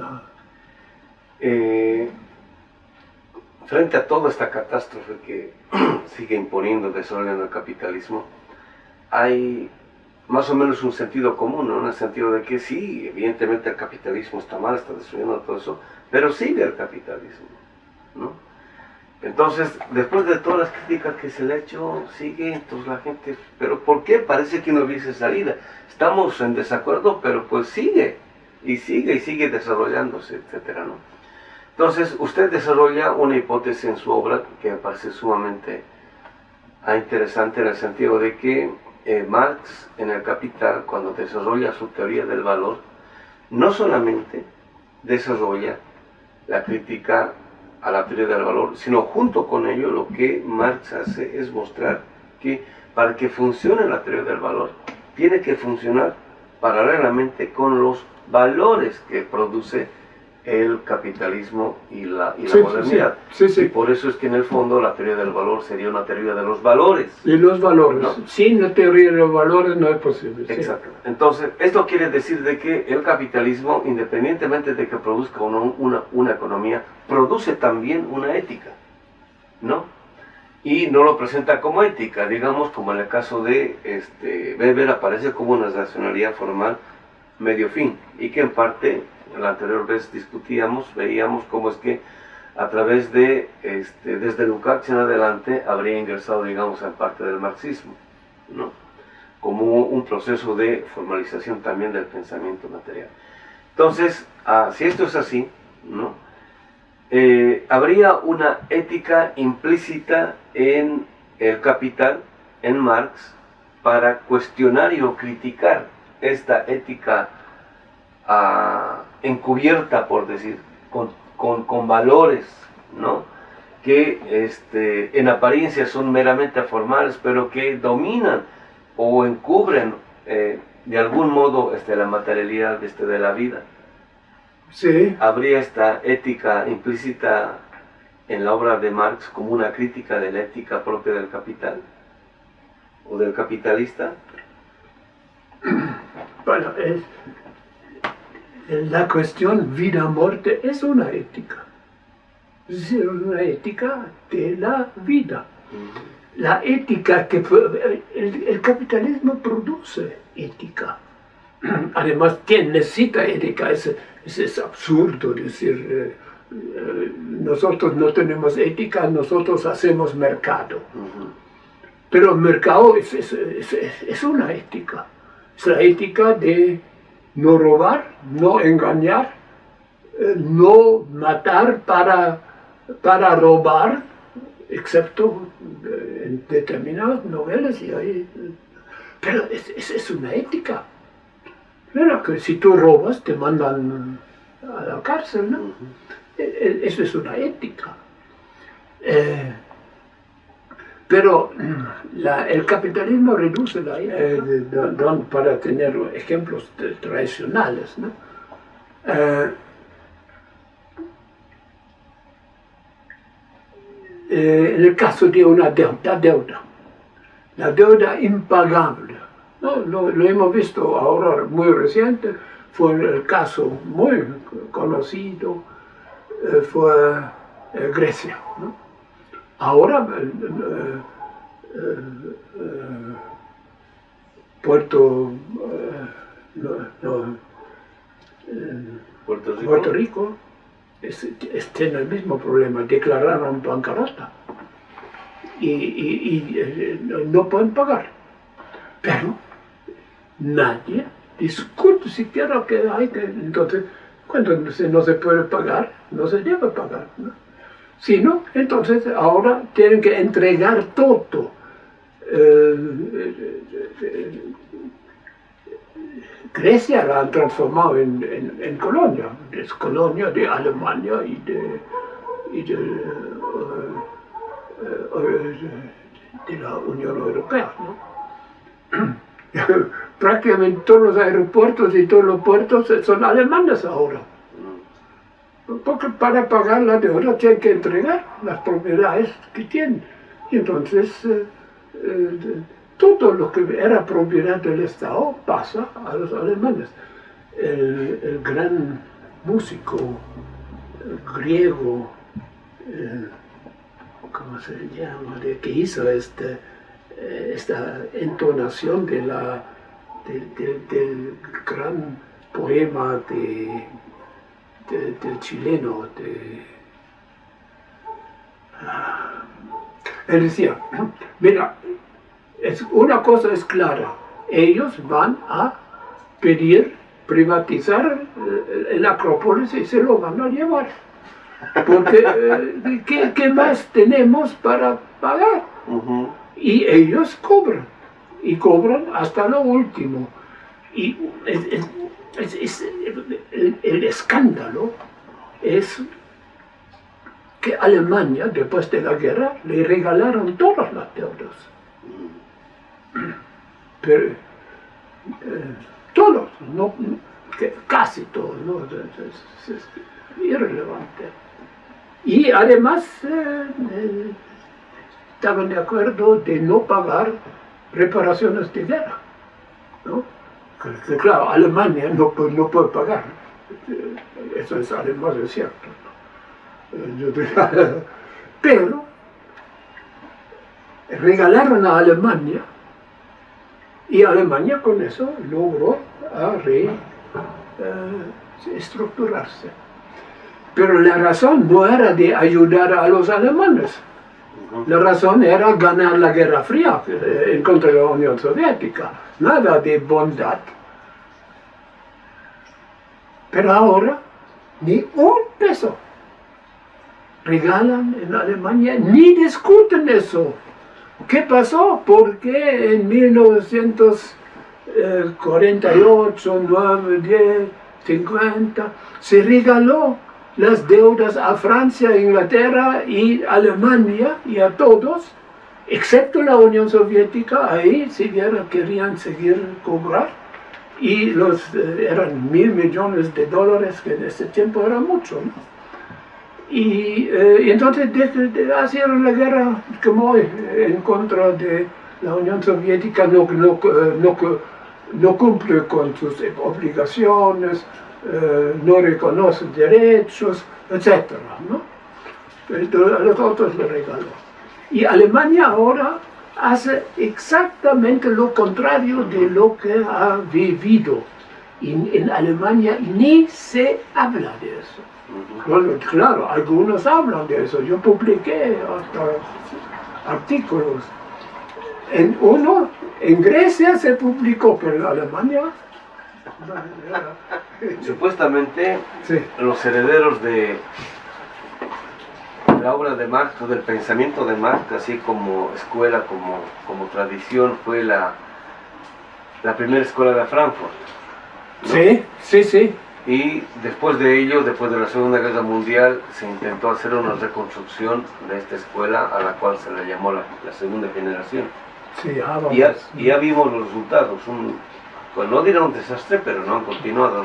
Frente a toda esta catástrofe que sigue imponiendo, desarrollando el capitalismo, hay más o menos un sentido común, ¿no? En el sentido de que sí, evidentemente el capitalismo está mal, está destruyendo todo eso, pero sigue el capitalismo, ¿no? Entonces, después de todas las críticas que se le ha hecho, sigue, entonces la gente, ¿pero por qué? Parece que no hubiese salida. Estamos en desacuerdo, pero pues sigue, y sigue desarrollándose, etcétera, ¿no? Entonces, usted desarrolla una hipótesis en su obra que me parece sumamente interesante en el sentido de que Marx en el Capital, cuando desarrolla su teoría del valor, no solamente desarrolla la crítica a la teoría del valor, sino junto con ello lo que Marx hace es mostrar que para que funcione la teoría del valor, tiene que funcionar paralelamente con los valores que produce el capitalismo y la modernidad. Sí. Y por eso es que en el fondo la teoría del valor sería una teoría de los valores. De los valores. ¿No? Sin la teoría de los valores no es posible. Exacto. Entonces, esto quiere decir de que el capitalismo, independientemente de que produzca o no una economía, produce también una ética, ¿no? Y no lo presenta como ética, digamos, como en el caso de Weber aparece como una racionalidad formal medio fin, y que en parte la anterior vez veíamos cómo es que a través de, desde Lukács en adelante, habría ingresado, digamos, en parte del marxismo, ¿no? Como un proceso de formalización también del pensamiento material. Entonces, si esto es así, ¿no? Habría una ética implícita en el Capital, en Marx, para cuestionar o criticar esta ética encubierta, por decir, con valores, ¿no? Que en apariencia son meramente formales, pero que dominan o encubren de algún modo la materialidad de la vida. Sí. Habría esta ética implícita en la obra de Marx como una crítica de la ética propia del capital o del capitalista. Bueno, la cuestión vida-muerte es una ética. Es decir, una ética de la vida. La ética que el capitalismo produce ética. Además, ¿quién necesita ética? Es absurdo decir, nosotros no tenemos ética, nosotros hacemos mercado. Pero el mercado es una ética. Es la ética de no robar, no engañar, no matar para robar, excepto en determinadas novelas. Pero es una ética. Mira que si tú robas te mandan a la cárcel, ¿no? Eso es una ética. Pero el capitalismo reduce la ética, para tener ejemplos tradicionales, ¿no? En el caso de una deuda, la deuda impagable, ¿no? Lo hemos visto ahora muy reciente, fue el caso muy conocido, fue Grecia, ¿no? Ahora Puerto Rico tiene el mismo problema, declararon bancarrota y no pueden pagar. Pero nadie discute siquiera que hay que, entonces, cuando no se puede pagar, no se debe pagar, ¿no? Si no, entonces ahora tienen que entregar todo. Grecia la han transformado en colonia, es colonia de Alemania y de la Unión Europea, ¿no? Prácticamente todos los aeropuertos y todos los puertos son alemanes ahora. Porque para pagar la deuda tienen que entregar las propiedades que tienen. Y entonces todo lo que era propiedad del Estado pasa a los alemanes. El gran músico griego, ¿cómo se llama?, que hizo esta entonación del gran poema del chileno. Él decía, mira, una cosa es clara, ellos van a pedir privatizar el Acrópolis y se lo van a llevar. Porque, ¿qué más tenemos para pagar? Y ellos cobran, y cobran hasta lo último. Y el escándalo es que Alemania, después de la guerra, le regalaron todas las deudas. Pero todos, no, casi todos, ¿no? Es irrelevante. Y además estaban de acuerdo de no pagar reparaciones de guerra, ¿no? Que claro, Alemania no puede pagar. Eso es además es cierto, ¿no? Pero regalaron a Alemania y Alemania con eso logró reestructurarse. Pero la razón no era de ayudar a los alemanes. La razón era ganar la Guerra Fría en contra de la Unión Soviética. Nada de bondad. Pero ahora, ni un peso regalan en Alemania, ni discuten eso. ¿Qué pasó? Porque en 1948, 9, 10, 50, se regaló las deudas a Francia, Inglaterra y Alemania y a todos, excepto la Unión Soviética. Ahí querían seguir cobrar y eran 1.000 millones de dólares, que en ese tiempo era mucho, ¿no? Y entonces hicieron la guerra como en contra de la Unión Soviética, no cumple con sus obligaciones, no reconoce derechos, etc., ¿no? Pero a los otros le regaló. Y Alemania ahora hace exactamente lo contrario de lo que ha vivido. Y en Alemania ni se habla de eso. Bueno, claro, algunos hablan de eso. Yo publiqué hasta artículos. en Grecia se publicó, pero en Alemania... Supuestamente, Sí. los herederos de la obra de Marx, o del pensamiento de Marx, así como escuela, como tradición, fue la primera escuela de Frankfurt, ¿no? Sí, sí, sí. Y después de ello, después de la Segunda Guerra Mundial, se intentó hacer una reconstrucción de esta escuela, a la cual se le llamó la segunda generación. Sí, Y ya vimos los resultados. Pues no dirá un desastre, pero no han continuado,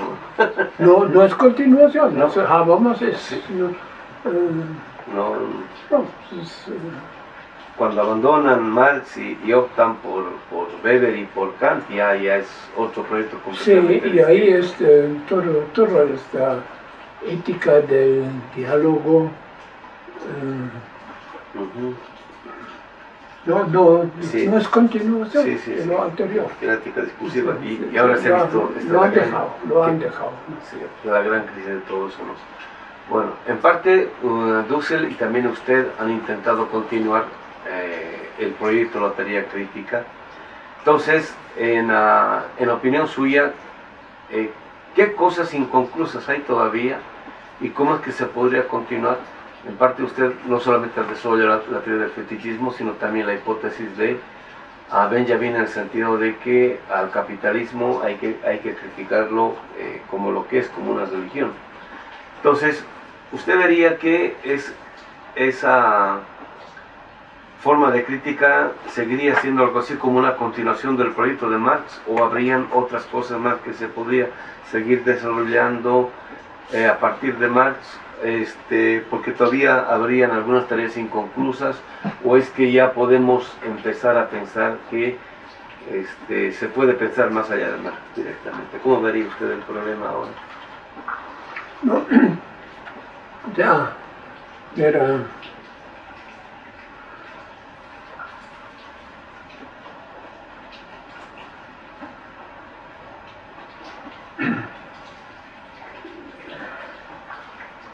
¿no? No es continuación, No. Habermas es... Sí. No, No, no, es, cuando abandonan Marx y optan por Weber y por Kant, ya es otro proyecto sí, completamente y ahí distinto. toda esta ética del diálogo, Ujú. Sí. no es continuación Sí, de sí. lo anterior. La ética discursiva, y ahora se ha visto Lo han la gran- dejado. sí, la gran crisis de todo eso, ¿no? Bueno, en parte Dussel y también usted han intentado continuar el proyecto La Teoría Crítica. Entonces, en opinión suya, ¿qué cosas inconclusas hay todavía y cómo es que se podría continuar? En parte usted no solamente desarrolla la teoría del fetichismo, sino también la hipótesis de Benjamin, en el sentido de que al capitalismo hay que criticarlo como lo que es, como una religión. Entonces, ¿usted vería que esa forma de crítica seguiría siendo algo así como una continuación del proyecto de Marx, o habrían otras cosas más que se podría seguir desarrollando a partir de Marx, porque todavía habrían algunas tareas inconclusas, o es que ya podemos empezar a pensar que se puede pensar más allá de Marx directamente? ¿Cómo vería usted el problema ahora? No, ya, era...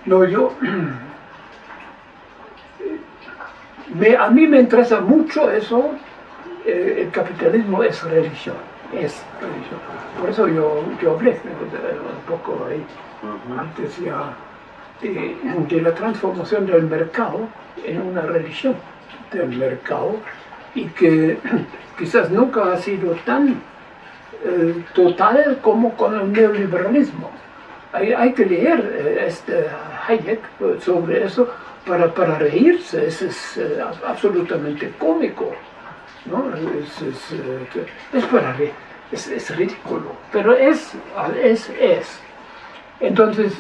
No, a mí me interesa mucho eso, el capitalismo es religión, Por eso yo hablé un poco ahí, antes ya, de la transformación del mercado en una religión del mercado, y que quizás nunca ha sido tan total como con el neoliberalismo. Hay que leer Hayek sobre eso para reírse. Es absolutamente cómico, ¿no? Es ridículo, pero es. Entonces,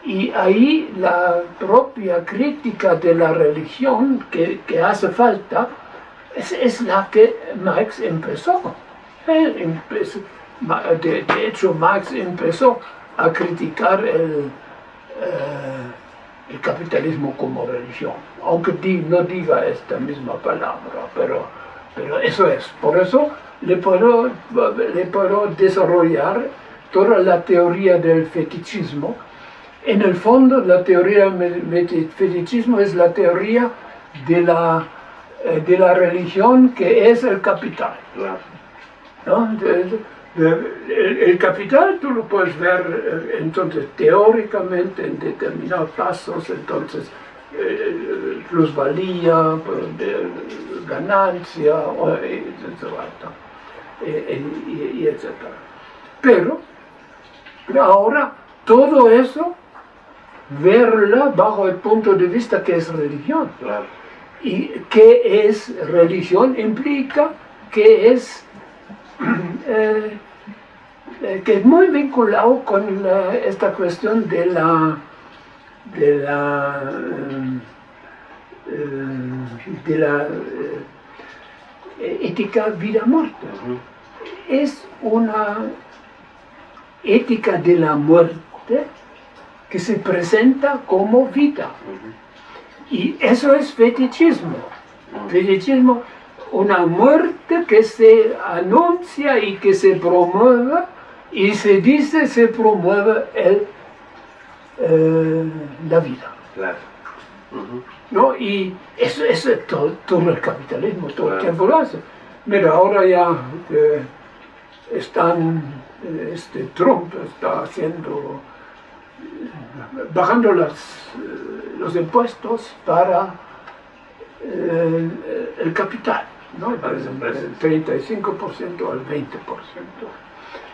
y ahí la propia crítica de la religión que hace falta es la que Marx empezó. De hecho, Marx empezó a criticar el capitalismo como religión, aunque no diga esta misma palabra, pero eso es. Por eso le puedo desarrollar toda la teoría del fetichismo. En el fondo, la teoría del fetichismo es la teoría de la religión, que es el capital, ¿no? El capital tú lo puedes ver entonces teóricamente en determinados pasos, entonces plusvalía, ganancia, y etc. Pero ahora todo eso, verla bajo el punto de vista que es religión. Claro. Y que es religión implica que es muy vinculado con esta cuestión de la ética vida-muerte. Es una ética de la muerte que se presenta como vida. Y eso es fetichismo. Fetichismo, una muerte que se anuncia y que se promueve, y se promueve la vida. Claro. ¿no? Y eso es todo el capitalismo, todo el tiempo lo hace. Mira, ahora ya Trump está bajando los impuestos para el capital, ¿no? Del 35% al 20%.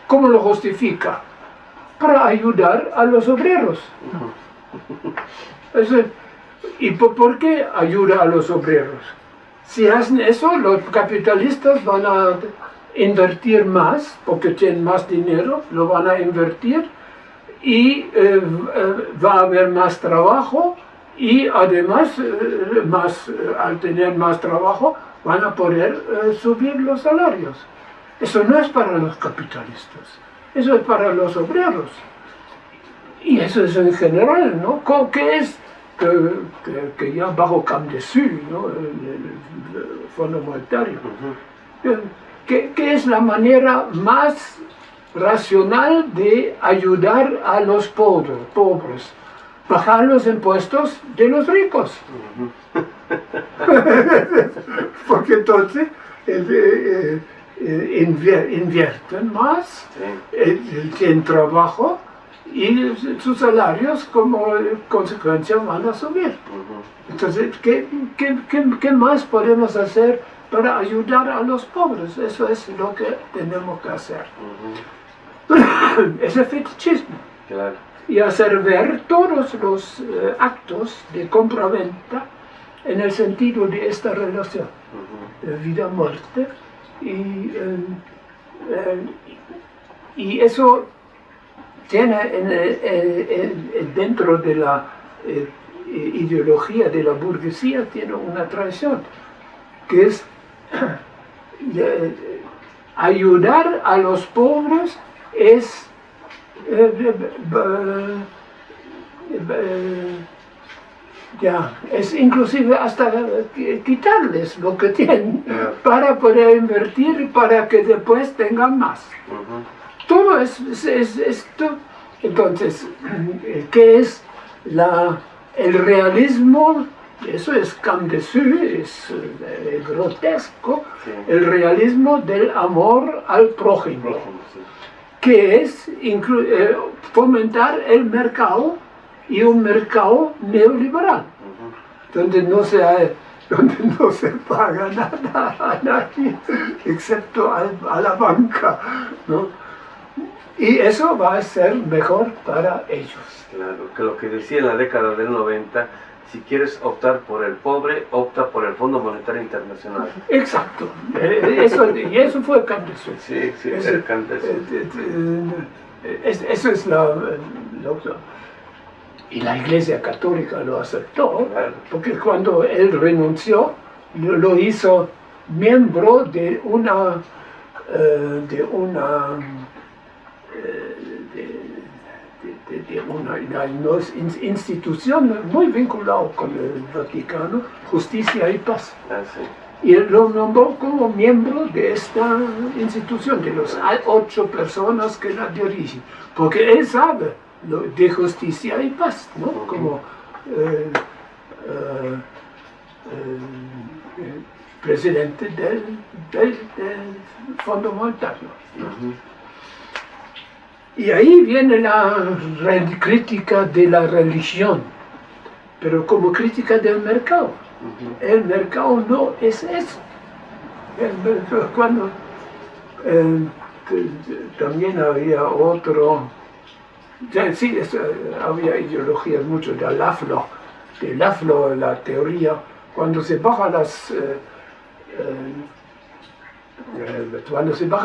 ¿Cómo lo justifica? Para ayudar a los obreros. ¿Y por qué ayuda a los obreros? Si hacen eso, los capitalistas van a invertir más, porque tienen más dinero, lo van a invertir y va a haber más trabajo y además, al tener más trabajo, van a poder subir los salarios. Eso no es para los capitalistas, eso es para los obreros. Y eso es en general, ¿no? ¿Qué es? Que ya bajo Camp-Dessus, ¿no? El Fondo Monetario. ¿Qué es la manera más racional de ayudar a los pobres? Bajar los impuestos de los ricos. Porque entonces invierten más, tienen trabajo y sus salarios como consecuencia van a subir. Entonces, ¿qué más podemos hacer para ayudar a los pobres? Eso es lo que tenemos que hacer. Ese fetichismo. Claro. Y hacer ver todos los actos de compra-venta en el sentido de esta relación, vida-muerte, y eso tiene dentro de la ideología de la burguesía, tiene una tradición, que es ayudar a los pobres es es inclusive hasta quitarles lo que tienen para poder invertir y para que después tengan más. Todo es esto. Entonces, ¿qué es el realismo? Eso es Camp-Dessus, es grotesco, el realismo del amor al prójimo, que es fomentar el mercado y un mercado neoliberal, donde no se paga nada a nadie, excepto a la banca, ¿no? Y eso va a ser mejor para ellos. Claro, que lo que decía en la década del 90, si quieres optar por el pobre, opta por el Fondo Monetario Internacional. Exacto, y eso fue Camp-Dessus. Sí, el Camp-Dessus. Eso es y la Iglesia Católica lo aceptó, porque cuando él renunció, lo hizo miembro de una institución muy vinculada con el Vaticano, Justicia y Paz. Y él lo nombró como miembro de esta institución, de las 8 personas que la dirigen, porque él sabe de justicia y paz, ¿no? Como presidente del Fondo Monetario. Y ahí viene la crítica de la religión, pero como crítica del mercado. El mercado no es eso. Cuando también había otro, sí, había ideologías mucho de Laflo, la teoría, cuando se bajan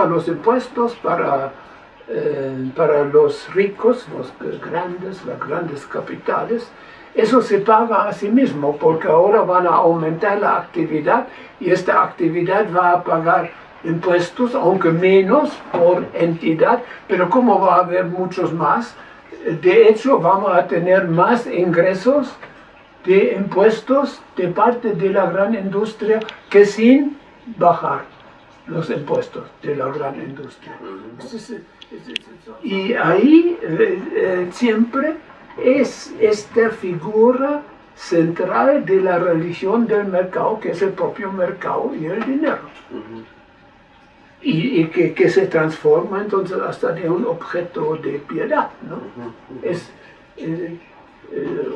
los impuestos para los ricos, los grandes capitales, eso se paga a sí mismo, porque ahora van a aumentar la actividad y esta actividad va a pagar impuestos, aunque menos por entidad, pero como va a haber muchos más, de hecho vamos a tener más ingresos de impuestos de parte de la gran industria que sin bajar los impuestos de la gran industria. Y ahí siempre es esta figura central de la religión del mercado, que es el propio mercado y el dinero. Y que se transforma entonces hasta de un objeto de piedad, ¿no? Es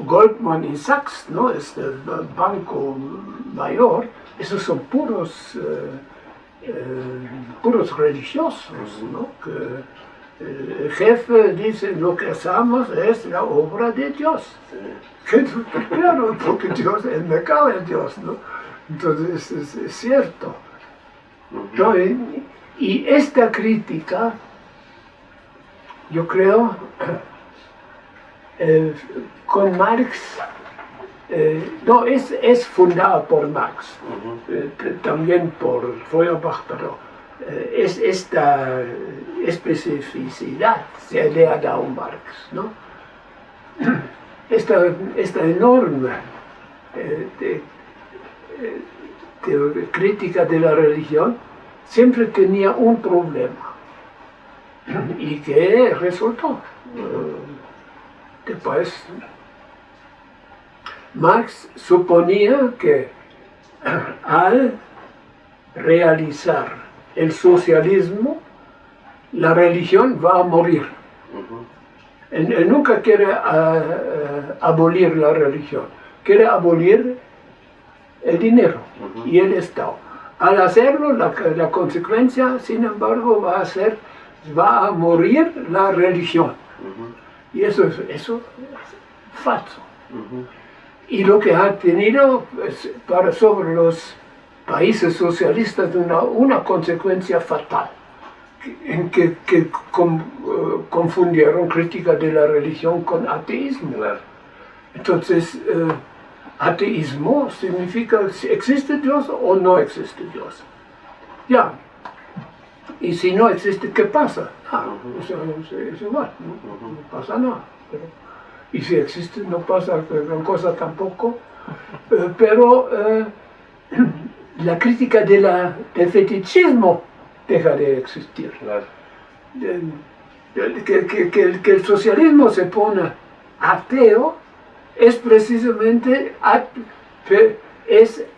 Goldman y Sachs, ¿no? Es el banco mayor, esos son puros religiosos, ¿no? Que el jefe dice, lo que hacemos es la obra de Dios. Claro, porque Dios, el mercado es Dios, ¿no? Entonces es cierto. ¿No? Y esta crítica, yo creo, con Marx, no, es fundada por Marx, también por Feuerbach, pero es esta especificidad se le ha dado a Marx, ¿no? Esta enorme crítica de la religión siempre tenía un problema y que resultó. Después, Marx suponía que al realizar el socialismo, la religión va a morir. Él nunca quiere abolir la religión, quiere abolir el dinero y el Estado. Al hacerlo, la consecuencia, sin embargo, va a morir la religión. Y eso es falso. Y lo que ha tenido sobre los países socialistas una consecuencia fatal, en que confundieron crítica de la religión con ateísmo. Entonces, ateísmo significa si existe Dios o no existe Dios. Ya. Y si no existe, ¿qué pasa? Es igual, no pasa nada. Y si existe, no pasa gran cosa tampoco. Pero la crítica del fetichismo deja de existir. Que el socialismo se pone ateo es precisamente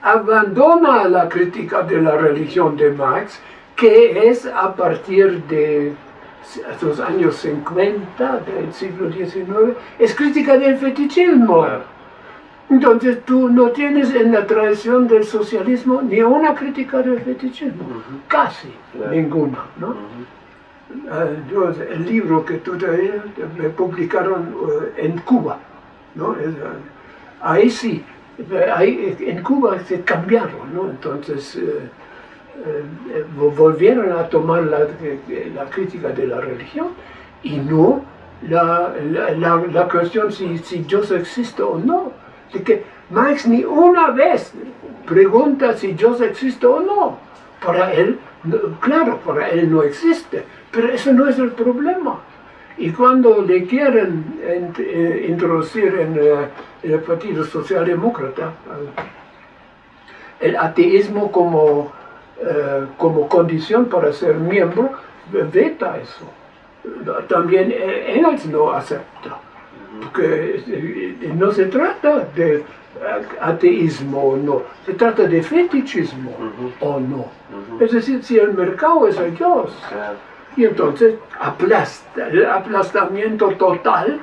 abandona la crítica de la religión de Marx, que es a partir de los años 50 del siglo XIX, es crítica del fetichismo. Entonces tú no tienes en la tradición del socialismo ni una crítica del fetichismo, casi ninguna, ¿no? El libro que tú traías me publicaron en Cuba, ¿no? Ahí sí, en Cuba se cambiaron, ¿no? Entonces volvieron a tomar la crítica de la religión y no la cuestión si Dios existe o no. De que Marx ni una vez pregunta si Dios existe o no. Para él, claro, para él no existe, pero eso no es el problema. Y cuando le quieren introducir en el Partido Socialdemócrata el ateísmo como condición para ser miembro, veta eso. También Engels lo acepta, porque no se trata de ateísmo o no, se trata de fetichismo o no. Es decir, si el mercado es el Dios, y entonces el aplastamiento total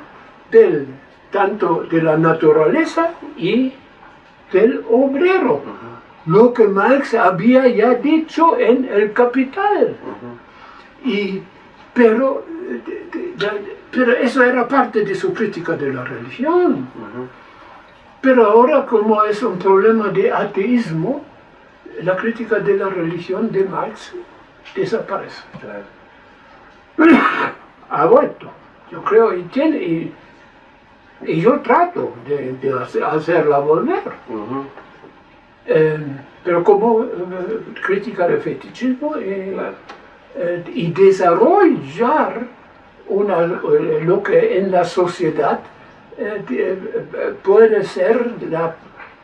tanto de la naturaleza y del obrero. Lo que Marx había ya dicho en El Capital. Pero eso era parte de su crítica de la religión. Pero ahora, como es un problema de ateísmo, la crítica de la religión de Marx desaparece. Ha vuelto, yo creo, y yo trato de hacerla volver. Pero como crítica del fetichismo y desarrollar lo que en la sociedad puede ser,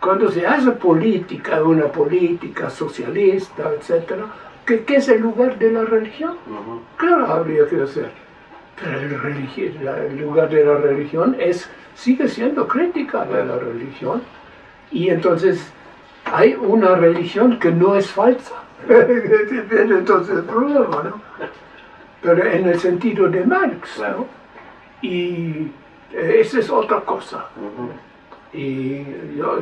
cuando se hace política, una política socialista, etc., ¿qué es el lugar de la religión? Claro, habría que hacer. Pero el lugar de la religión sigue siendo crítica de la religión. Y entonces hay una religión que no es falsa. Entonces el problema, ¿no? Pero en el sentido de Marx, ¿no? Y esa es otra cosa. Y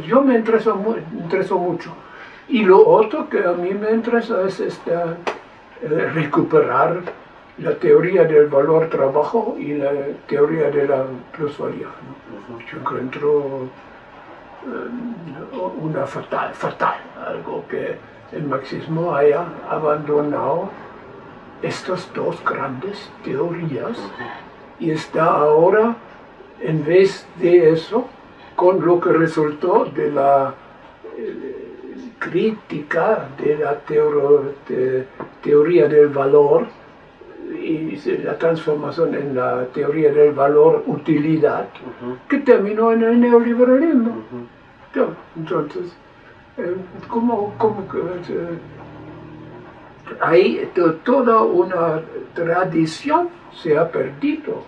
yo me intereso mucho. Y lo otro que a mí me interesa es recuperar la teoría del valor trabajo y la teoría de la plusvalía, ¿no? Yo encuentro una fatal, algo que el marxismo haya abandonado estas dos grandes teorías y está ahora, en vez de eso, con lo que resultó de la crítica de la teoría del valor y la transformación en la teoría del valor utilidad, que terminó en el neoliberalismo. Entonces, hay toda una tradición se ha perdido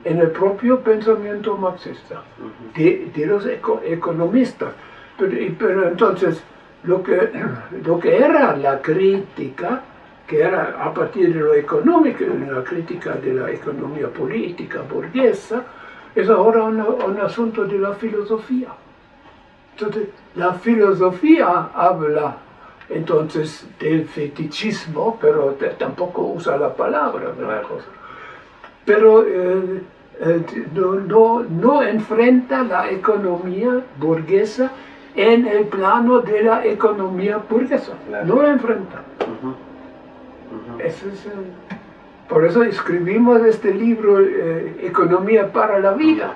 en el propio pensamiento marxista de los economistas. Pero entonces, lo que era la crítica, que era a partir de lo económico, una crítica de la economía política burguesa, es ahora un asunto de la filosofía. Entonces, la filosofía habla entonces del fetichismo, pero tampoco usa la palabra, pero no enfrenta la economía burguesa en el plano de la economía burguesa, no la enfrenta. Por eso escribimos este libro, Economía para la Vida,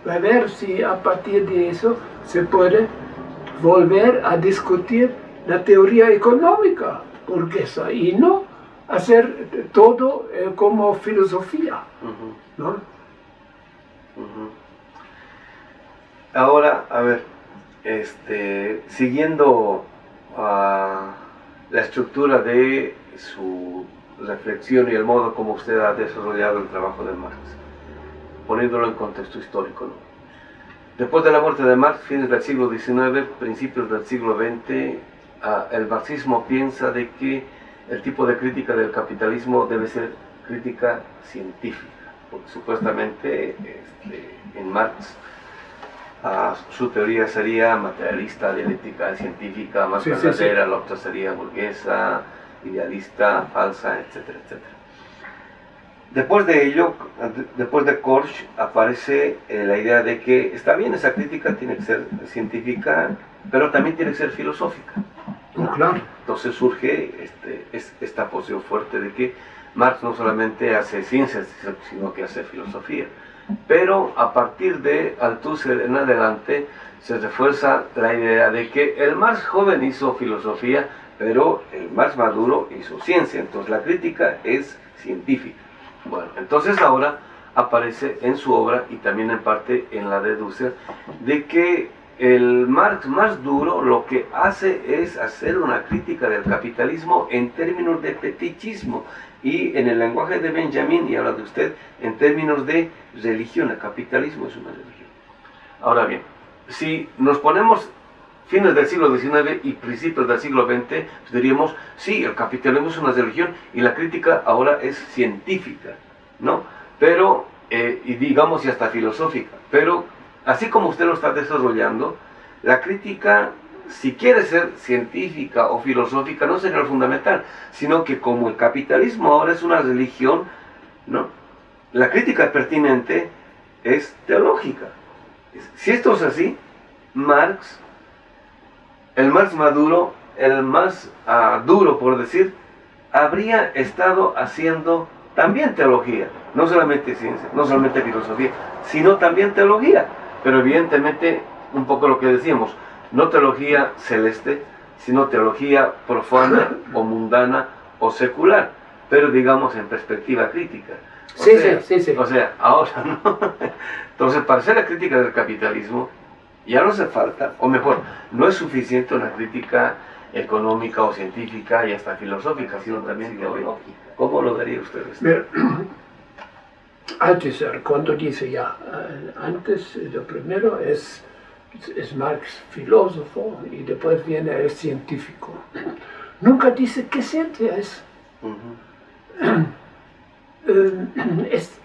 a ver si a partir de eso se puede volver a discutir la teoría económica burguesa y no hacer todo como filosofía, ¿no? Ahora, a ver, siguiendo la estructura de su reflexión y el modo como usted ha desarrollado el trabajo de Marx, poniéndolo en contexto histórico, ¿no? Después de la muerte de Marx, fines del siglo XIX, principios del siglo XX, el marxismo piensa de que el tipo de crítica del capitalismo debe ser crítica científica, porque supuestamente en Marx su teoría sería materialista, dialéctica, científica, más verdadera, la otra sería burguesa, idealista, falsa, etcétera, etcétera. Después de ello, después de Korsch, aparece la idea de que está bien, esa crítica tiene que ser científica, pero también tiene que ser filosófica. Claro. Entonces surge esta posición fuerte de que Marx no solamente hace ciencias, sino que hace filosofía. Pero a partir de Althusser en adelante se refuerza la idea de que el Marx joven hizo filosofía, pero el Marx maduro hizo ciencia. Entonces la crítica es científica. Bueno, entonces ahora aparece en su obra y también en parte en la de Dussel de que el Marx más duro lo que hace es hacer una crítica del capitalismo en términos de fetichismo y en el lenguaje de Benjamin, y habla de usted, en términos de religión. El capitalismo es una religión. Ahora bien, si nos ponemos fines del siglo XIX y principios del siglo XX, pues diríamos, sí, el capitalismo es una religión y la crítica ahora es científica, ¿no? Pero, y digamos, y hasta filosófica, pero así como usted lo está desarrollando, la crítica, si quiere ser científica o filosófica, no sería lo fundamental, sino que como el capitalismo ahora es una religión, ¿no? La crítica pertinente es teológica. Si esto es así, Marx, el Marx maduro, el más duro por decir, habría estado haciendo también teología, no solamente ciencia, no solamente filosofía, sino también teología, pero evidentemente un poco lo que decíamos, no teología celeste, sino teología profana o mundana o secular, pero digamos en perspectiva crítica. Sí. O sea, ahora, ¿no? Entonces, para hacer la crítica del capitalismo, ya no hace falta, o mejor, no es suficiente una crítica económica o científica y hasta filosófica, sino también teológica. ¿Cómo lo daría usted esto? Althusser, cuando dice ya, antes, lo primero es Marx filósofo y después viene el científico. Nunca dice qué ciencia es. Es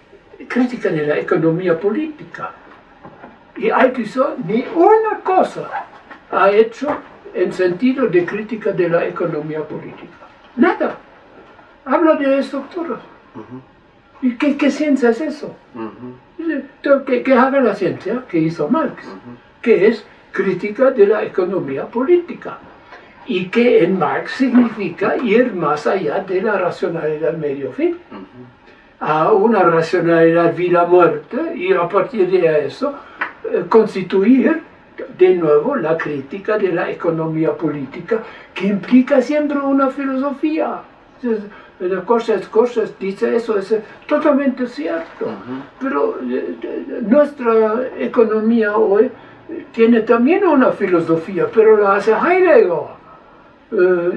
crítica de la economía política. Y Althusser ni una cosa ha hecho en sentido de crítica de la economía política. Nada. Habla de estructuras. ¿Y qué ciencia es eso? ¿Qué haga la ciencia que hizo Marx? Que es crítica de la economía política. Y que en Marx significa ir más allá de la racionalidad medio-fin. A una racionalidad vida-muerte y a partir de eso constituir de nuevo la crítica de la economía política que implica siempre una filosofía. Cosas dice eso, es totalmente cierto. Pero nuestra economía hoy tiene también una filosofía, pero la hace Heidegger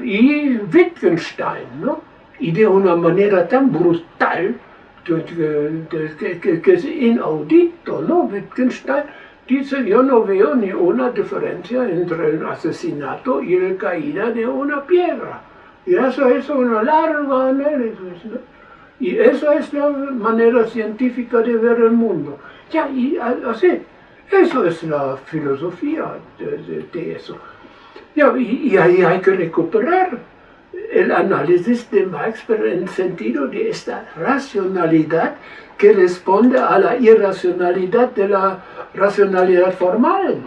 y Wittgenstein, ¿no? Y de una manera tan brutal que es inaudito, ¿no? Wittgenstein dice, yo no veo ni una diferencia entre el asesinato y la caída de una piedra. Y eso es una larga análisis, ¿no? Y eso es la manera científica de ver el mundo. Ya, y así, eso es la filosofía de eso. Ya, y ahí hay que recuperar el análisis de Marx, pero en el sentido de esta racionalidad que responde a la irracionalidad de la racionalidad formal.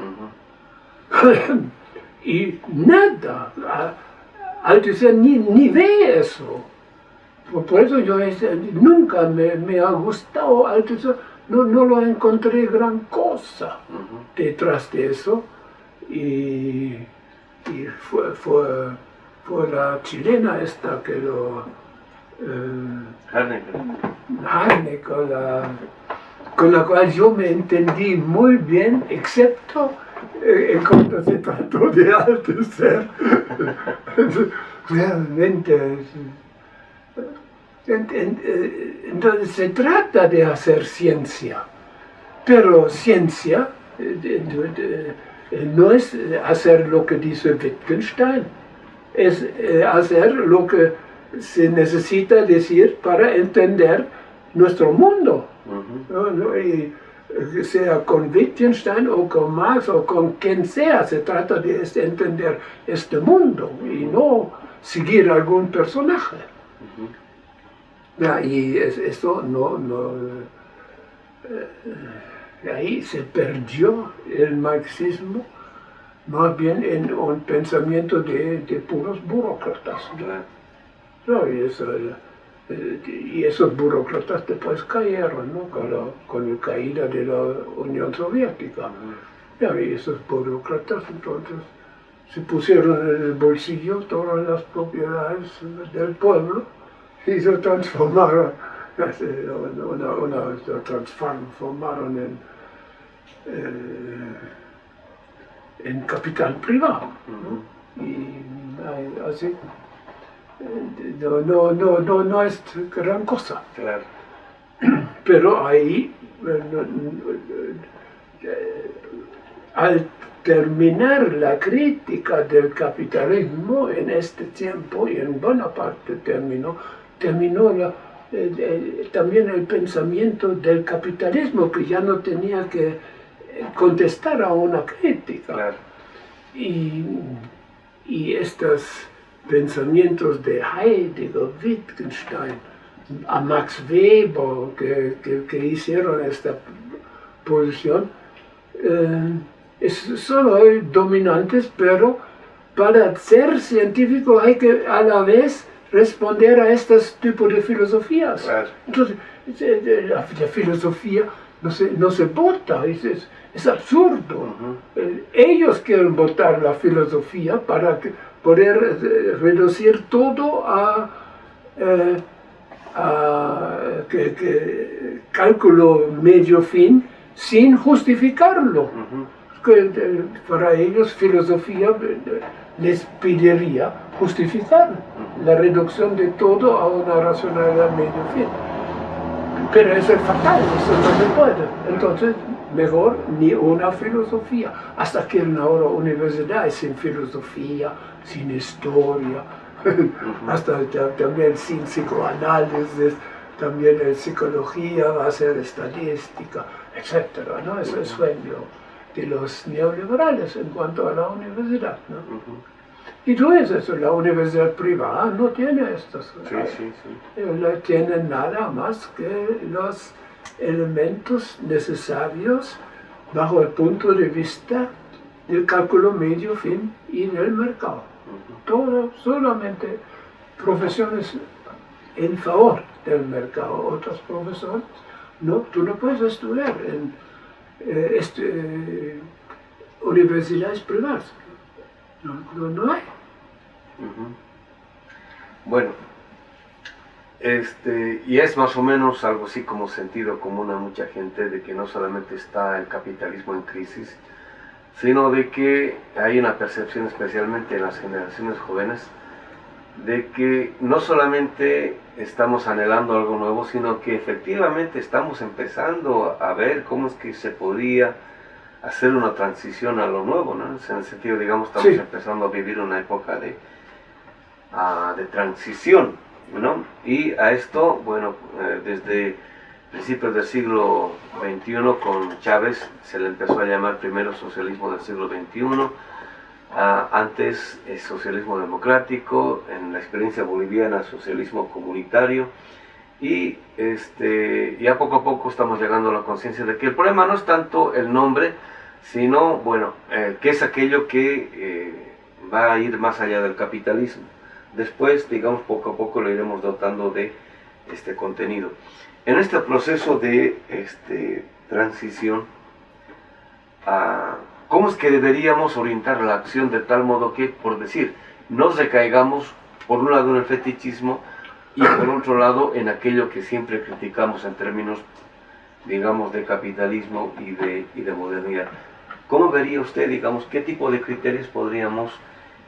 Y nada, Althusser ni ve eso. Por eso yo nunca me ha gustado Althusser, no lo encontré gran cosa detrás de eso. Y fue la chilena esta que lo... Harnecker, con la cual yo me entendí muy bien, excepto en cuanto se trató de Althusser. Realmente, entonces se trata de hacer ciencia, pero ciencia no es hacer lo que dice Wittgenstein, es hacer lo que se necesita decir para entender nuestro mundo. ¿No? Y, sea con Wittgenstein o con Marx o con quien sea, se trata de entender este mundo y no seguir algún personaje. Y eso ahí se perdió el marxismo, más bien en un pensamiento de puros burócratas. Y esos burócratas después cayeron, ¿no? con la caída de la Unión Soviética. Y esos burócratas entonces se pusieron en el bolsillo todas las propiedades del pueblo y se transformaron, en capital privado, ¿no? Y así no es gran cosa. Claro. Pero ahí, al terminar la crítica del capitalismo en este tiempo, y en buena parte terminó también el pensamiento del capitalismo, que ya no tenía que contestar a una crítica. Claro. Y estos pensamientos de Heidegger, Wittgenstein, a Max Weber, que hicieron esta posición, son hoy dominantes, pero para ser científico hay que a la vez responder a estos tipos de filosofías. Claro. Entonces, la filosofía no se vota, es absurdo. Ellos quieren votar la filosofía para poder reducir todo a cálculo medio-fin sin justificarlo. Para ellos filosofía les pediría justificar la reducción de todo a una racionalidad medio-fin. Pero eso es fatal, eso no se puede. Entonces, mejor ni una filosofía. Hasta quieren ahora universidades sin filosofía, sin historia, hasta también sin psicoanálisis, también en psicología va a ser estadística, etc. ¿no? Es el sueño de los neoliberales en cuanto a la universidad, ¿no? Y tú es eso, la universidad privada no tiene estos, no tiene nada más que los elementos necesarios bajo el punto de vista del cálculo medio fin y del mercado. Todo, solamente profesiones en favor del mercado, otras profesiones, no, tú no puedes estudiar en universidades privadas, no hay. Bueno, y es más o menos algo así como sentido común a mucha gente de que no solamente está el capitalismo en crisis, sino de que hay una percepción, especialmente en las generaciones jóvenes, de que no solamente estamos anhelando algo nuevo, sino que efectivamente estamos empezando a ver cómo es que se podría hacer una transición a lo nuevo, ¿no? En el sentido, digamos, estamos empezando a vivir una época de transición, ¿no? Y a esto, bueno, desde principios del siglo XXI con Chávez se le empezó a llamar primero socialismo del siglo XXI, antes socialismo democrático, en la experiencia boliviana socialismo comunitario, y ya poco a poco estamos llegando a la conciencia de que el problema no es tanto el nombre, sino, bueno, qué es aquello que va a ir más allá del capitalismo. Después, digamos, poco a poco lo iremos dotando de este contenido. En este proceso de transición, ¿cómo es que deberíamos orientar la acción de tal modo que, por decir, no recaigamos por un lado en el fetichismo y por otro lado en aquello que siempre criticamos en términos, digamos, de capitalismo y de modernidad? ¿Cómo vería usted, digamos, qué tipo de criterios podríamos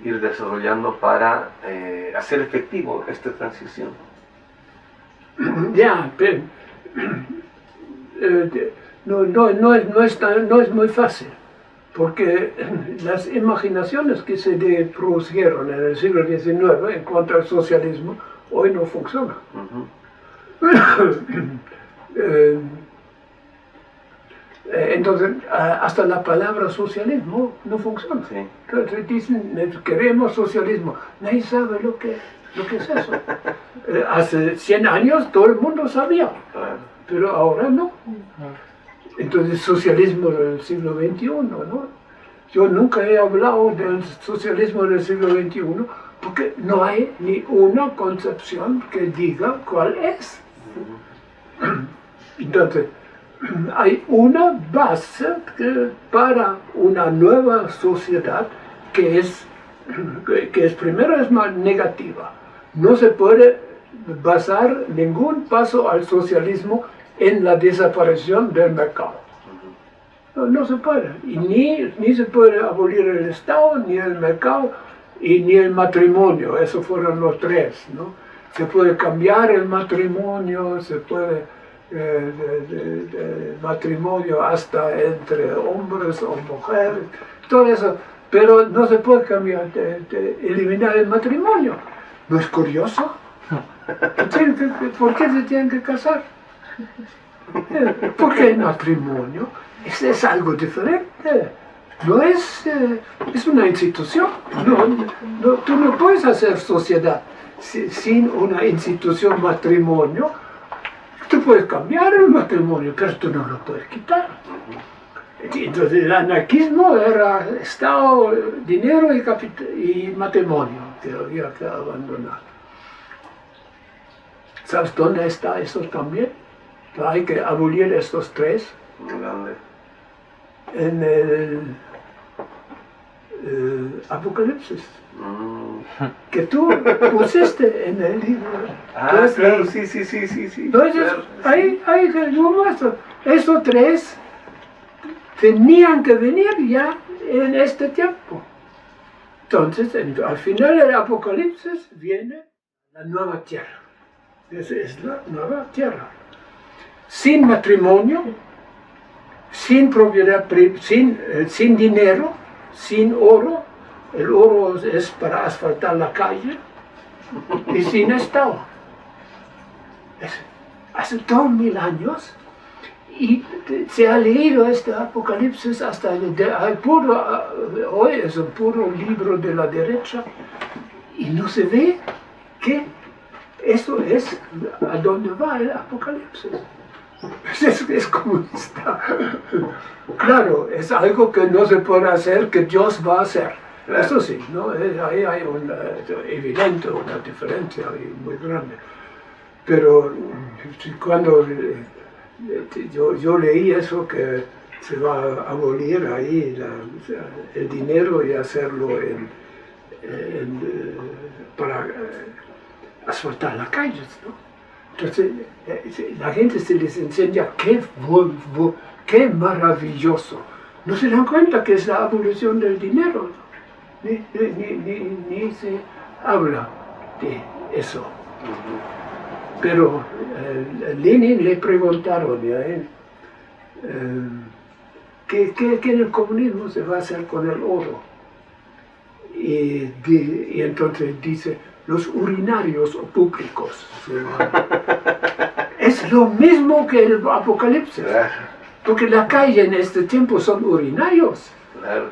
ir desarrollando para hacer efectivo esta transición? Ya, pero no es muy fácil, porque las imaginaciones que se produjeron en el siglo XIX en cuanto al socialismo hoy no funcionan. Entonces, hasta la palabra socialismo no funciona. Sí. Entonces dicen, queremos socialismo. Nadie sabe lo que es eso. Hace 100 años todo el mundo sabía, pero ahora no. Entonces, socialismo del siglo XXI, ¿no? Yo nunca he hablado del socialismo del siglo XXI porque no hay ni una concepción que diga cuál es. Entonces, hay una base para una nueva sociedad que es primero es más negativa. No se puede basar ningún paso al socialismo en la desaparición del mercado. No se puede. Y ni se puede abolir el Estado, ni el mercado, y ni el matrimonio. Esos fueron los tres, ¿no? Se puede cambiar el matrimonio, se puede de matrimonio hasta entre hombres o mujeres, todo eso, pero no se puede cambiar, eliminar el matrimonio. ¿No es curioso? ¿Por qué se tienen que casar? Porque el matrimonio es algo diferente. No es una institución. Tú no puedes hacer sociedad sin una institución matrimonio. Tú puedes cambiar el matrimonio, pero tú no lo puedes quitar. Entonces el anarquismo era Estado, dinero y matrimonio, que había que abandonar. ¿Sabes dónde está eso también? Hay que abolir estos tres. ¿Dónde? En el Apocalipsis. Que tú pusiste en el libro. Claro, sí. Entonces, Claro, ahí te lo muestro. Esos tres tenían que venir ya en este tiempo. Entonces, al final del Apocalipsis viene la nueva tierra. Esa es la nueva tierra. sin matrimonio, sin propiedad, sin dinero, sin oro. El oro es para asfaltar la calle y sin Estado. Hace 2000 años y se ha leído este Apocalipsis hasta hoy es un puro libro de la derecha y no se ve que eso es a dónde va el Apocalipsis. Es comunista. Claro, es algo que no se puede hacer, que Dios va a hacer. Claro. Eso sí, ¿no? Ahí hay evidente una diferencia muy grande. Pero cuando yo leí eso, que se va a abolir ahí el dinero y hacerlo para asfaltar las calles, ¿no? Entonces, la gente se les enseña qué maravilloso. No se dan cuenta que es la abolición del dinero, ¿no? Ni se habla de eso. Pero Lenin le preguntaron a él ¿qué en el comunismo se va a hacer con el oro? Y entonces dice, los urinarios públicos. Es lo mismo que el Apocalipsis. Claro. Porque la calle en este tiempo son urinarios. Claro.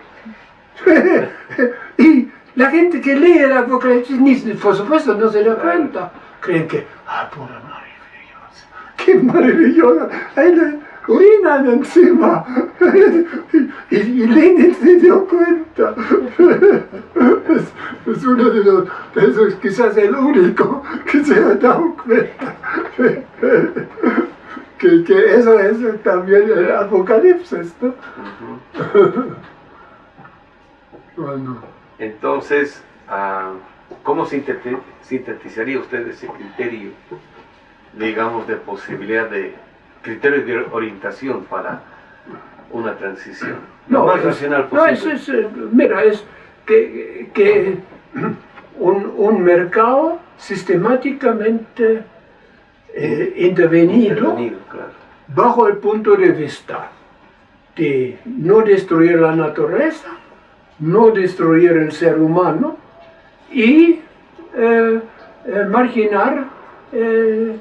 Y la gente que lee el Apocalipsis, por supuesto, no se da cuenta. Creen que, pura maravillosa. ¡Qué maravillosa! Ahí le orinan encima. Y Lenin se dio cuenta. Es uno de esos, quizás el único que se ha dado cuenta. Que eso es también el Apocalipsis, ¿no? Bueno. Entonces, ¿cómo sintetizaría usted ese criterio, digamos, de posibilidad de criterio de orientación para una transición? Lo más racional posible. Mira, es que un mercado sistemáticamente intervenido claro, bajo el punto de vista de no destruir la naturaleza, no destruir el ser humano y marginar el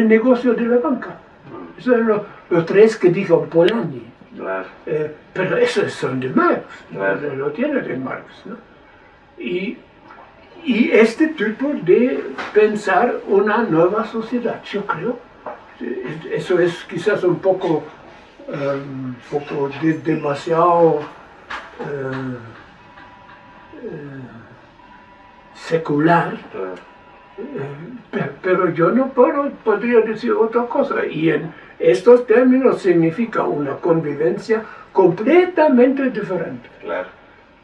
negocio de la banca. Esos son los tres que dijo Polanyi. Claro. Pero esos son de Marx, claro. lo tiene de Marx, ¿no? Y este tipo de pensar una nueva sociedad, yo creo, eso es quizás un poco demasiado secular, pero yo no podría decir otra cosa, y en estos términos significa una convivencia completamente diferente. Claro.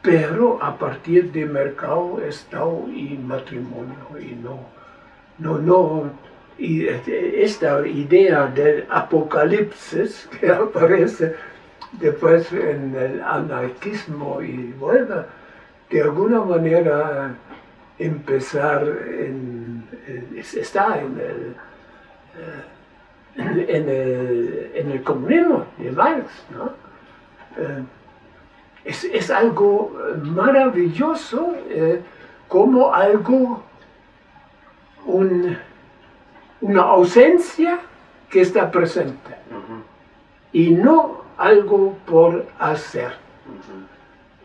Pero a partir de mercado, Estado y matrimonio, y esta idea del apocalipsis que aparece después en el anarquismo y vuelve de alguna manera empezar está en el comunismo de Marx, ¿no? Es algo maravilloso, como algo, una ausencia que está presente, y no algo por hacer.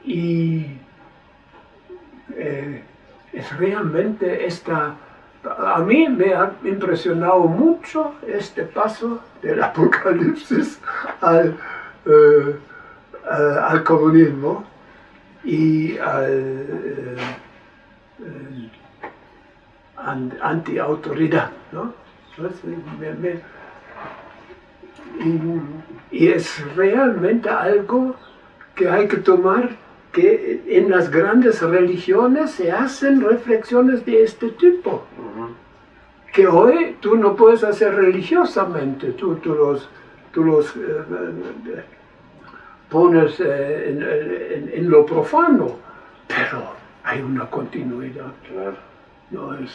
Y es realmente a mí me ha impresionado mucho este paso del apocalipsis al comunismo y al anti-autoridad, ¿no? Y es realmente algo que hay que tomar, que en las grandes religiones se hacen reflexiones de este tipo, que hoy tú no puedes hacer religiosamente, tú los pones en lo profano, pero hay una continuidad. Claro. No es...